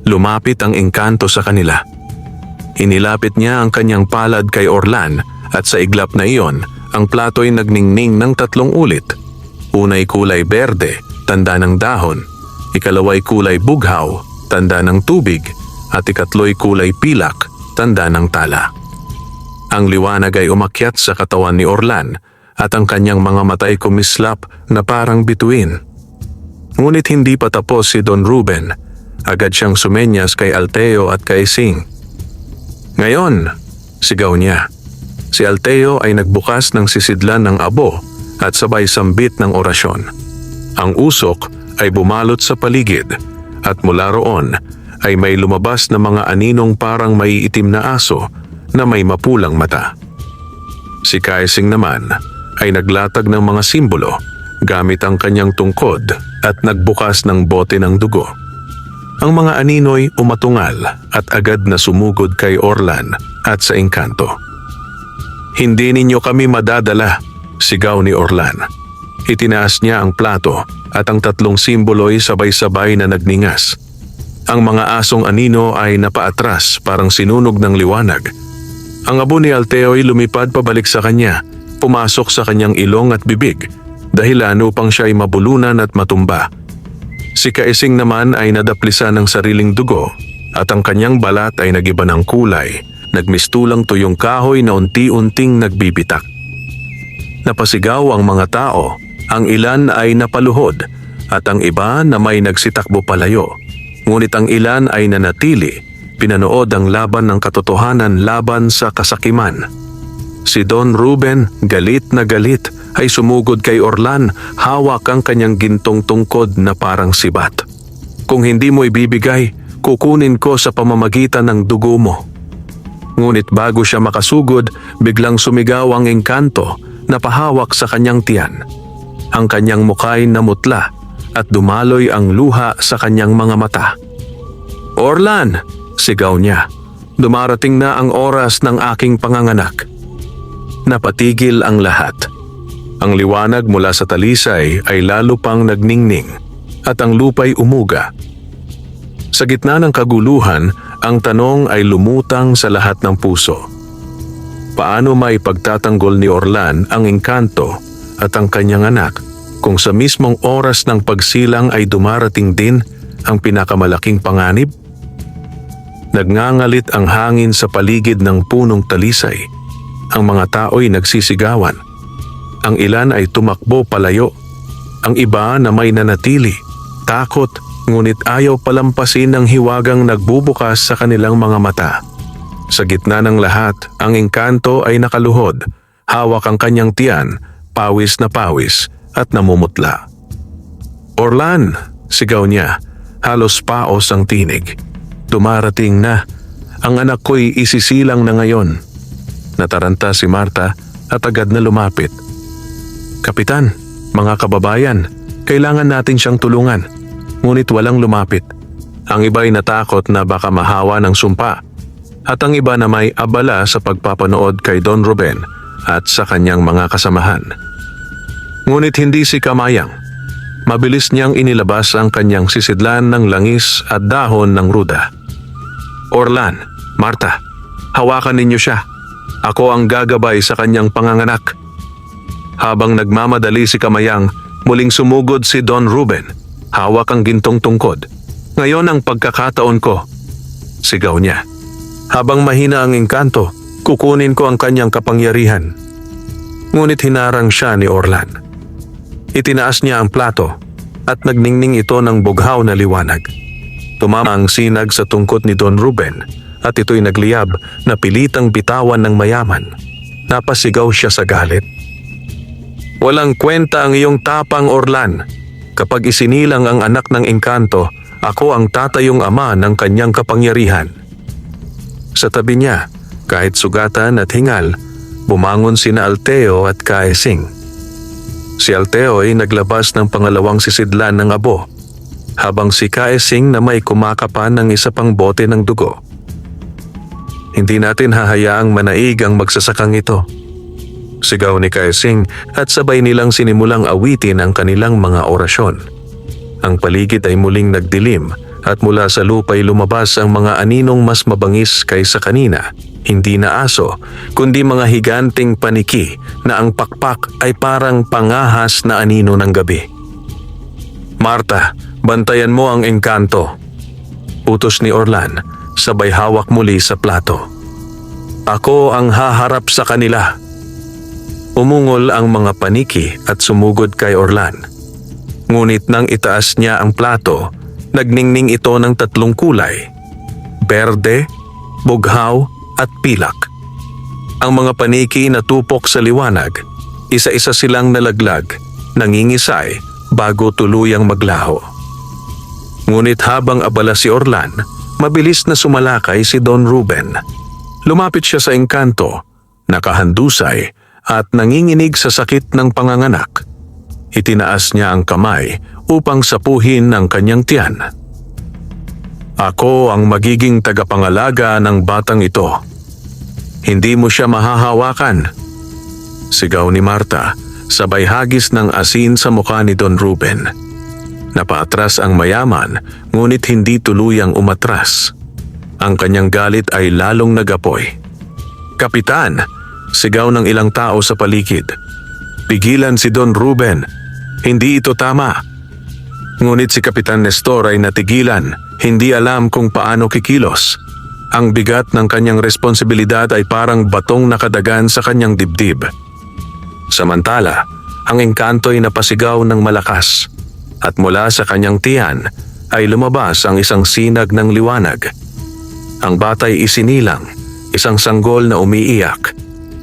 Lumapit ang engkanto sa kanila. Inilapit niya ang kanyang palad kay Orlan at sa iglap na iyon, ang plato'y nagningning ng 3 ulit. Una'y kulay berde, tanda ng dahon. Ikalawa'y kulay bughaw, tanda ng tubig. At ikatlo'y kulay pilak, tanda ng tala. Ang liwanag ay umakyat sa katawan ni Orlan at ang kanyang mga mata'y kumislap na parang bituin. Ngunit hindi pa tapos si Don Ruben. Agad siyang sumenyas kay Alteo at kay Sing. "Ngayon!" sigaw niya. Si Alteo ay nagbukas ng sisidlan ng abo at sabay sambit ng orasyon. Ang usok ay bumalot sa paligid at mula roon ay may lumabas na mga aninong parang may itim na aso na may mapulang mata. Si Kaising naman ay naglatag ng mga simbolo gamit ang kanyang tungkod at nagbukas ng bote ng dugo. Ang mga aninoy umatungal at agad na sumugod kay Orlan at sa engkanto. "Hindi ninyo kami madadala," sigaw ni Orlan. Itinaas niya ang plato at ang 3 simbolo'y sabay-sabay na nagningas. Ang mga asong anino ay napaatras parang sinunog ng liwanag. Ang abo ni Alteo'y lumipad pabalik sa kanya, pumasok sa kanyang ilong at bibig, dahilan upang siya'y mabulunan at matumba. Si Kaising naman ay nadaplisan ng sariling dugo at ang kanyang balat ay nagiba ng kulay, nagmistulang tuyong kahoy na unti-unting nagbibitak. Napasigaw ang mga tao, ang ilan ay napaluhod at ang iba na may nagsitakbo palayo. Ngunit ang ilan ay nanatili, pinanood ang laban ng katotohanan laban sa kasakiman. Si Don Ruben, galit na galit, ay sumugod kay Orlan, hawak ang kanyang gintong tungkod na parang sibat. "Kung hindi mo ibibigay, kukunin ko sa pamamagitan ng dugo mo." Ngunit bago siya makasugod, biglang sumigaw ang engkanto na pahawak sa kanyang tiyan. Ang kanyang muka'y namutla at dumaloy ang luha sa kanyang mga mata. "Orlan!" sigaw niya. "Dumarating na ang oras ng aking panganganak." Napatigil ang lahat. Ang liwanag mula sa talisay ay lalo pang nagningning at ang lupa'y umuga. Sa gitna ng kaguluhan, ang tanong ay lumutang sa lahat ng puso. Paano may pagtatanggol ni Orlan ang engkanto at ang kanyang anak kung sa mismong oras ng pagsilang ay dumarating din ang pinakamalaking panganib? Nagngangalit ang hangin sa paligid ng punong talisay. Ang mga tao'y nagsisigawan. Ang ilan ay tumakbo palayo. Ang iba na may nanatili, takot, ngunit ayaw palampasin ng hiwagang nagbubukas sa kanilang mga mata. Sa gitna ng lahat, ang engkanto ay nakaluhod. Hawak ang kanyang tiyan, pawis na pawis at namumutla. "Orlan!" sigaw niya. Halos paos ang tinig. "Dumarating na. Ang anak ko'y isisilang na ngayon." Nataranta si Marta at agad na lumapit. "Kapitan, mga kababayan, kailangan natin siyang tulungan." Ngunit walang lumapit. Ang iba'y natakot na baka mahawa ng sumpa. At ang iba na may abala sa pagpapanood kay Don Ruben at sa kanyang mga kasamahan. Ngunit hindi si Kamayang. Mabilis niyang inilabas ang kanyang sisidlan ng langis at dahon ng ruda. "Orlan, Marta, hawakan ninyo siya. Ako ang gagabay sa kanyang panganganak." Habang nagmamadali si Kamayang, muling sumugod si Don Ruben. Hawak ang gintong tungkod. "Ngayon ang pagkakataon ko," sigaw niya. "Habang mahina ang engkanto, kukunin ko ang kanyang kapangyarihan." Ngunit hinarang siya ni Orlan. Itinaas niya ang plato at nagningning ito ng bughaw na liwanag. Tumama ang sinag sa tungkot ni Don Ruben at ito'y nagliyab na pilitang bitawan ng mayaman. Napasigaw siya sa galit. "Walang kwenta ang iyong tapang, Orlan. Kapag isinilang ang anak ng engkanto, ako ang tatayong ama ng kanyang kapangyarihan." Sa tabi niya, kahit sugatan at hingal, bumangon sina Alteo at Kaesing. Si Alteo ay naglabas ng pangalawang sisidlan ng abo, habang si Kaesing na may kumakapan ng isa pang bote ng dugo. "Hindi natin hahayaang manaig ang magsasakang ito," sigaw ni Kaesing at sabay nilang sinimulang awitin ang kanilang mga orasyon. Ang paligid ay muling nagdilim at mula sa lupa'y lumabas ang mga aninong mas mabangis kaysa kanina. Hindi na aso, kundi mga higanting paniki na ang pakpak ay parang pangahas na anino ng gabi. "Marta, bantayan mo ang engkanto," utos ni Orlan, sabay hawak muli sa plato. "Ako ang haharap sa kanila." Umungol ang mga paniki at sumugod kay Orlan. Ngunit nang itaas niya ang plato, nagningning ito ng tatlong kulay: berde, bughaw, at pilak. Ang mga paniki na tupok sa liwanag, isa-isa silang nalaglag, nangingisay bago tuluyang maglaho. Ngunit habang abala si Orlan, mabilis na sumalakay si Don Ruben. Lumapit siya sa engkanto, nakahandusay at nanginginig sa sakit ng panganganak. Itinaas niya ang kamay upang sapuhin ang kanyang tiyan. "Ako ang magiging tagapangalaga ng batang ito. Hindi mo siya mahahawakan," sigaw ni Marta, sabay hagis ng asin sa mukha ni Don Ruben. Napaatras ang mayaman, ngunit hindi tuluyang umatras. Ang kanyang galit ay lalong nagapoy. "Kapitan!" sigaw ng ilang tao sa paligid. "Pigilan si Don Ruben. Hindi ito tama." Ngunit si Kapitan Nestor ay natigilan, hindi alam kung paano kikilos. Ang bigat ng kanyang responsibilidad ay parang batong nakadagan sa kanyang dibdib. Samantala, ang engkanto ay napasigaw ng malakas at mula sa kanyang tiyan ay lumabas ang isang sinag ng liwanag. Ang batay isinilang, isang sanggol na umiiyak.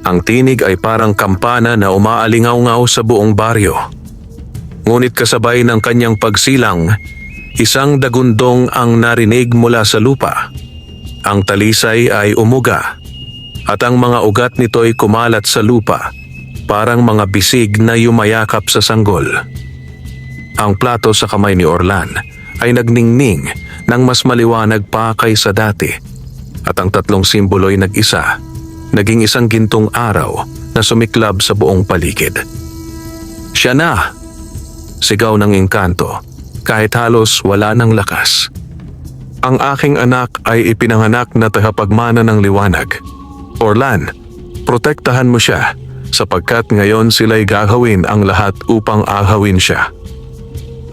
Ang tinig ay parang kampana na umaalingaw-ngaw sa buong baryo. Ngunit kasabay ng kanyang pagsilang, isang dagundong ang narinig mula sa lupa. Ang talisay ay umuga at ang mga ugat nito'y kumalat sa lupa, parang mga bisig na yumayakap sa sanggol. Ang plato sa kamay ni Orlan ay nagningning ng mas maliwanag pa kaysa dati at ang tatlong simbolo'y nag-isa, naging isang gintong araw na sumiklab sa buong paligid. "Siya na!" sigaw ng engkanto, kahit halos wala ng lakas. "Ang aking anak ay ipinanganak na tagapagmana ng liwanag. Orlan, protektahan mo siya sapagkat ngayon sila'y gagawin ang lahat upang ahawin siya."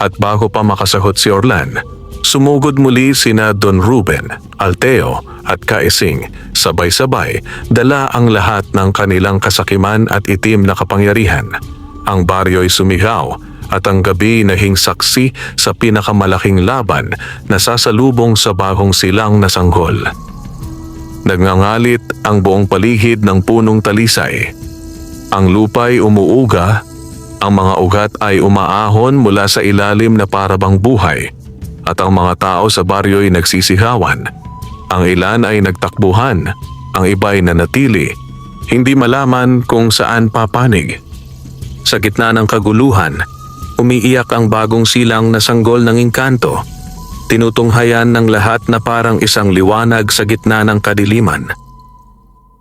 At bago pa makasahot si Orlan, Sumugod muli sina Don Ruben, Alteo at Kaesing. Sabay-sabay dala ang lahat ng kanilang kasakiman at itim na kapangyarihan. Ang baryo'y sumigaw at ang gabi naging saksi sa pinakamalaking laban na sasalubong sa bagong silang na sanggol. Nagngangalit ang buong paligid ng punong talisay. Ang lupa'y umuuga, ang mga ugat ay umaahon mula sa ilalim na parabang buhay, at ang mga tao sa baryo'y nagsisigawan. Ang ilan ay nagtakbuhan, ang iba'y nanatili, hindi malaman kung saan papanig. Sa gitna ng kaguluhan, umiiyak ang bagong silang na sanggol ng engkanto. Tinutunghayan ng lahat na parang isang liwanag sa gitna ng kadiliman.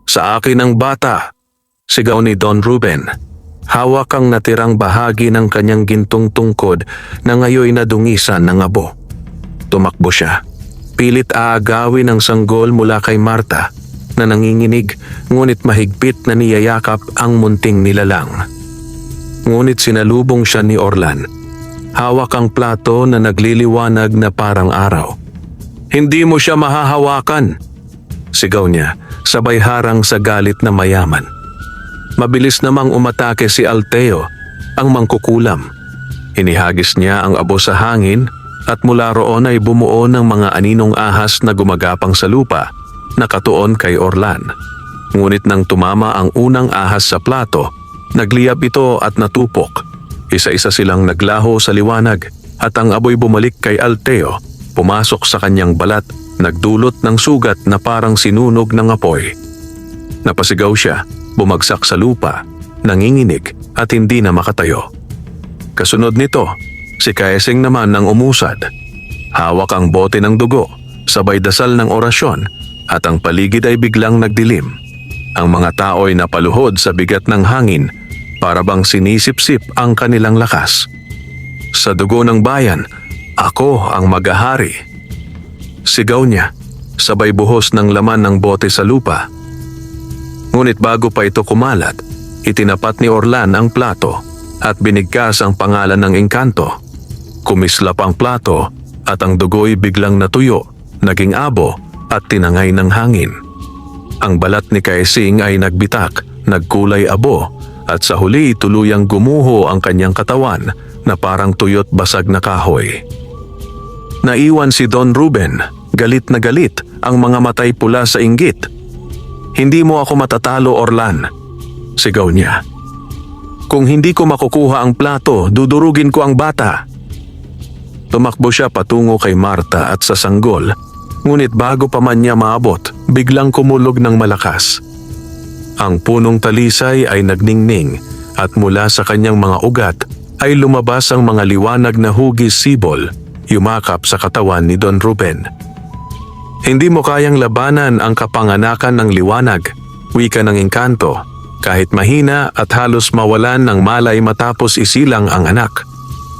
"Sa akin ang bata!" sigaw ni Don Ruben. Hawak ang natirang bahagi ng kanyang gintong tungkod na ngayoy nadungisan ng abo. Tumakbo siya. Pilit aagawin ang sanggol mula kay Marta na nanginginig, ngunit mahigpit na niyayakap ang munting nilalang. Ngunit sinalubong siya ni Orlan. Hawak ang plato na nagliliwanag na parang araw. "Hindi mo siya mahahawakan!" sigaw niya, sabay harang sa galit na mayaman. Mabilis namang umatake si Alteo, ang mangkukulam. Inihagis niya ang abo sa hangin at mula roon ay bumuo ng mga aninong ahas na gumagapang sa lupa, nakatuon kay Orlan. Ngunit nang tumama ang unang ahas sa plato, nagliyab ito at natupok. Isa-isa silang naglaho sa liwanag at ang aboy bumalik kay Alteo, pumasok sa kanyang balat, nagdulot ng sugat na parang sinunog ng apoy. Napasigaw siya, bumagsak sa lupa, nanginginig at hindi na makatayo. Kasunod nito, si Kaesing naman ang umusad. Hawak ang bote ng dugo, sabay dasal ng orasyon, at ang paligid ay biglang nagdilim. Ang mga tao ay napaluhod sa bigat ng hangin, para bang sinisip-sip ang kanilang lakas. "Sa dugo ng bayan, ako ang maghahari!" sigaw niya, sabay buhos ng laman ng bote sa lupa. Ngunit bago pa ito kumalat, itinapat ni Orlan ang plato at binigkas ang pangalan ng engkanto. Kumislap ang plato at ang dugo'y biglang natuyo, naging abo at tinangay ng hangin. Ang balat ni Kaesing ay nagbitak, nagkulay abo, at sa huli tuluyang gumuho ang kanyang katawan na parang tuyot basag na kahoy. Naiwan si Don Ruben, galit na galit, ang mga matay pula sa inggit. "Hindi mo ako matatalo, Orlan!" sigaw niya. "Kung hindi ko makukuha ang plato, dudurugin ko ang bata!" Tumakbo siya patungo kay Marta at sa sanggol, ngunit bago pa man niya maabot, biglang kumulog ng malakas. Ang punong talisay ay nagningning at mula sa kanyang mga ugat ay lumabas ang mga liwanag na hugis sibol, yumakap sa katawan ni Don Ruben. "Hindi mo kayang labanan ang kapanganakan ng liwanag," wika ng engkanto, "kahit mahina at halos mawalan ng malay matapos isilang ang anak.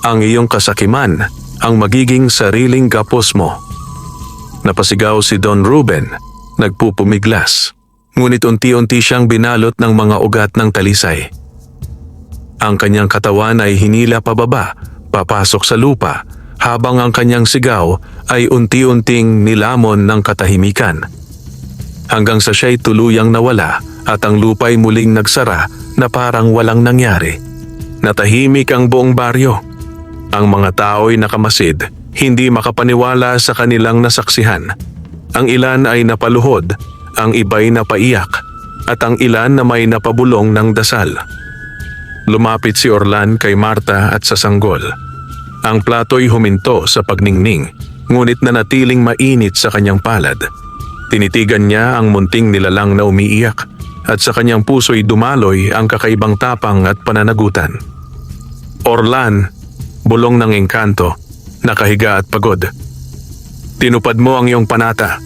Ang iyong kasakiman ang magiging sariling gapos mo." Napasigaw si Don Ruben, nagpupumiglas. Ngunit unti-unti siyang binalot ng mga ugat ng talisay. Ang kanyang katawan ay hinila pababa, papasok sa lupa, habang ang kanyang sigaw ay unti-unting nilamon ng katahimikan. Hanggang sa siya'y tuluyang nawala at ang lupa'y muling nagsara na parang walang nangyari. Natahimik ang buong baryo. Ang mga tao'y nakamasid, hindi makapaniwala sa kanilang nasaksihan. Ang ilan ay napaluhod, ang iba'y napaiyak, at ang ilan na may napabulong ng dasal. Lumapit si Orlan kay Marta at sa sanggol. Ang plato'y huminto sa pagningning, ngunit nanatiling mainit sa kanyang palad. Tinitigan niya ang munting nilalang na umiiyak, at sa kanyang puso'y dumaloy ang kakaibang tapang at pananagutan. "Orlan," bulong ng engkanto, nakahiga at pagod. "Tinupad mo ang iyong panata.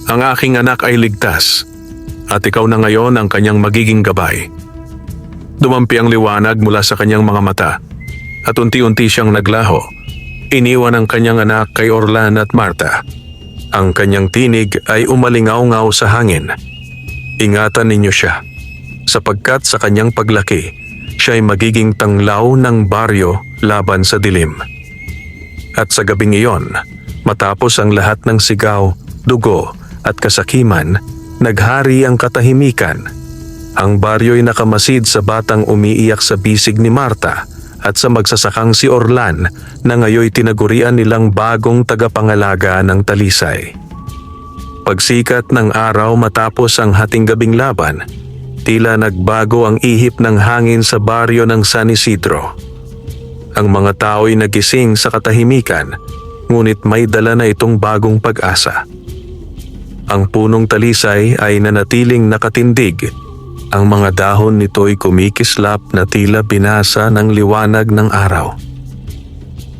Ang aking anak ay ligtas, at ikaw na ngayon ang kanyang magiging gabay." Dumampi ang liwanag mula sa kanyang mga mata, at unti-unti siyang naglaho. Iniwan ang kanyang anak kay Orlan at Marta. Ang kanyang tinig ay umalingaw-ngaw sa hangin. "Ingatan ninyo siya, sapagkat sa kanyang paglaki, siya'y magiging tanglaw ng baryo laban sa dilim." At sa gabing iyon, Matapos ang lahat ng sigaw, dugo at kasakiman, naghari ang katahimikan. Ang baryo'y nakamasid sa batang umiiyak sa bisig ni Marta at sa magsasakang si Orlan na ngayoy tinagurian nilang bagong tagapangalaga ng Talisay. Pagsikat ng araw matapos ang hating gabing laban, tila nagbago ang ihip ng hangin sa baryo ng San Isidro. Ang mga tao'y nagising sa katahimikan, ngunit may dala na itong bagong pag-asa. Ang punong talisay ay nanatiling nakatindig. Ang mga dahon nito'y kumikislap na tila binasa ng liwanag ng araw.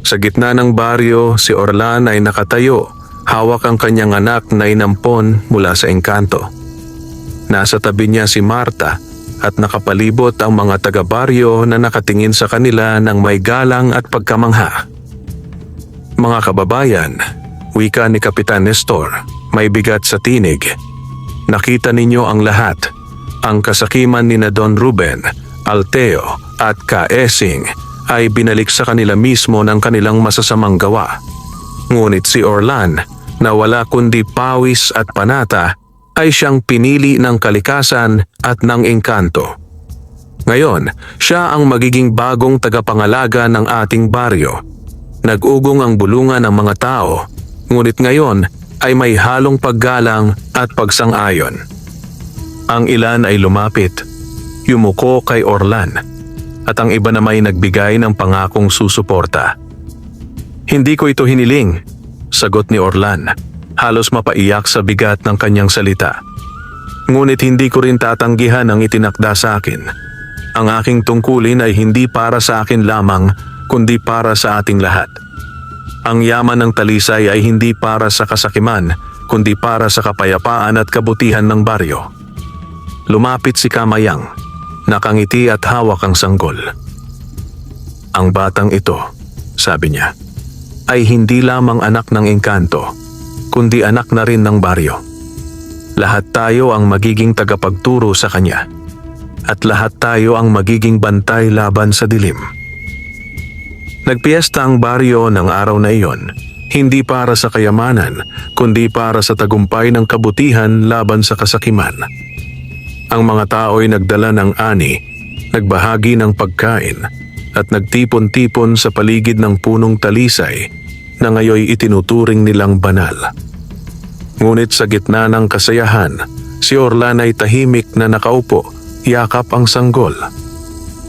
Sa gitna ng baryo, si Orlan ay nakatayo, hawak ang kanyang anak na inampon mula sa engkanto. Nasa tabi niya si Marta at nakapalibot ang mga taga-baryo na nakatingin sa kanila ng may galang at pagkamangha. Mga kababayan, wika ni Kapitan Nestor, may bigat sa tinig. Nakita ninyo ang lahat. Ang kasakiman ni na Don Ruben, Alteo at Kaesing ay binalik sa kanila mismo ng kanilang masasamang gawa. Ngunit si Orlan, na wala kundi pawis at panata, ay siyang pinili ng kalikasan at ng engkanto. Ngayon, siya ang magiging bagong tagapangalaga ng ating baryo. Nag-ugong ang bulungan ng mga tao, ngunit ngayon ay may halong paggalang at pagsang-ayon. Ang ilan ay lumapit, yumuko kay Orlan, at ang iba naman ay nagbigay ng pangakong susuporta. Hindi ko ito hiniling, sagot ni Orlan, halos mapaiyak sa bigat ng kanyang salita. Ngunit hindi ko rin tatanggihan ang itinakda sa akin. Ang aking tungkulin ay hindi para sa akin lamang, kundi para sa ating lahat. Ang yaman ng Talisay ay hindi para sa kasakiman, kundi para sa kapayapaan at kabutihan ng baryo. Lumapit si Kamayang, nakangiti at hawak ang sanggol. Ang batang ito, sabi niya, ay hindi lamang anak ng engkanto, kundi anak na rin ng baryo. Lahat tayo ang magiging tagapagturo sa kanya, at lahat tayo ang magiging bantay laban sa dilim. Nagpiesta ang baryo ng araw na iyon, hindi para sa kayamanan, kundi para sa tagumpay ng kabutihan laban sa kasakiman. Ang mga tao'y nagdala ng ani, nagbahagi ng pagkain, at nagtipon-tipon sa paligid ng punong talisay na ngayoy itinuturing nilang banal. Ngunit sa gitna ng kasayahan, si Orlan ay tahimik na nakaupo, yakap ang sanggol.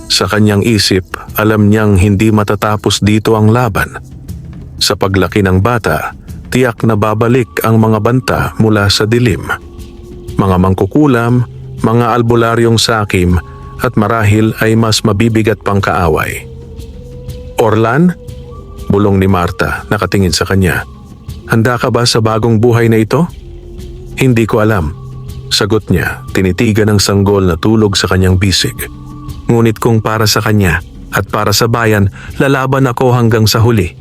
Sa kanyang isip, alam niyang hindi matatapos dito ang laban. Sa paglaki ng bata, tiyak na babalik ang mga banta mula sa dilim. Mga mangkukulam, mga albularyong sakim at marahil ay mas mabibigat pang kaaway. Orlan? Bulong ni Marta, nakatingin sa kanya. Handa ka ba sa bagong buhay na ito? Hindi ko alam. Sagot niya, tinitigan ng sanggol na tulog sa kanyang bisig. Ngunit kung para sa kanya at para sa bayan, lalaban ako hanggang sa huli.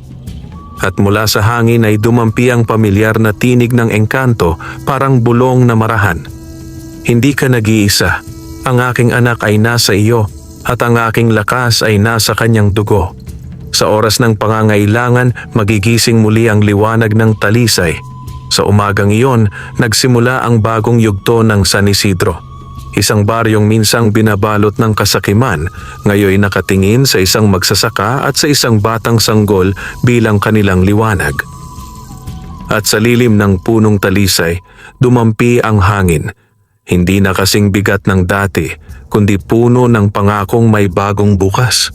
At mula sa hangin ay dumampi ang pamilyar na tinig ng engkanto, parang bulong na marahan. Hindi ka nag-iisa. Ang aking anak ay nasa iyo at ang aking lakas ay nasa kanyang dugo. Sa oras ng pangangailangan, magigising muli ang liwanag ng Talisay. Sa umagang iyon, nagsimula ang bagong yugto ng San Isidro. Isang baryong minsang binabalot ng kasakiman, ngayoy nakatingin sa isang magsasaka at sa isang batang sanggol bilang kanilang liwanag. At sa lilim ng punong Talisay, dumampi ang hangin. Hindi na kasing bigat ng dati, kundi puno ng pangakong may bagong bukas.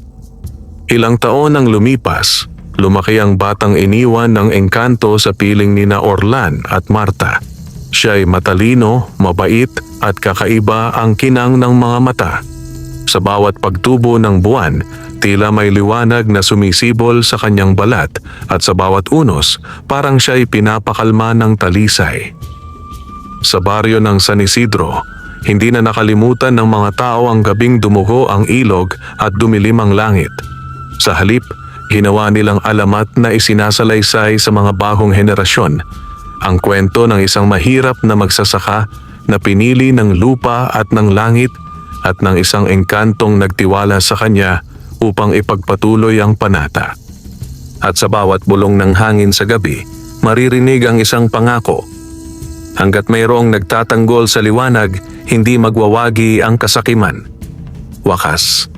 Ilang taon ang lumipas, lumaki ang batang iniwan ng engkanto sa piling nina Orlan at Marta. Siya'y matalino, mabait at kakaiba ang kinang ng mga mata. Sa bawat pagtubo ng buwan, tila may liwanag na sumisibol sa kanyang balat at sa bawat unos, parang siya'y pinapakalma ng talisay. Sa baryo ng San Isidro, hindi na nakalimutan ng mga tao ang gabing dumugo ang ilog at dumilim ang langit. Sa halip, ginawa nilang alamat na isinasalaysay sa mga bagong henerasyon, ang kwento ng isang mahirap na magsasaka na pinili ng lupa at ng langit at ng isang engkantong nagtiwala sa kanya upang ipagpatuloy ang panata. At sa bawat bulong ng hangin sa gabi, maririnig ang isang pangako. Hanggat mayroong nagtatanggol sa liwanag, hindi magwawagi ang kasakiman. Wakas,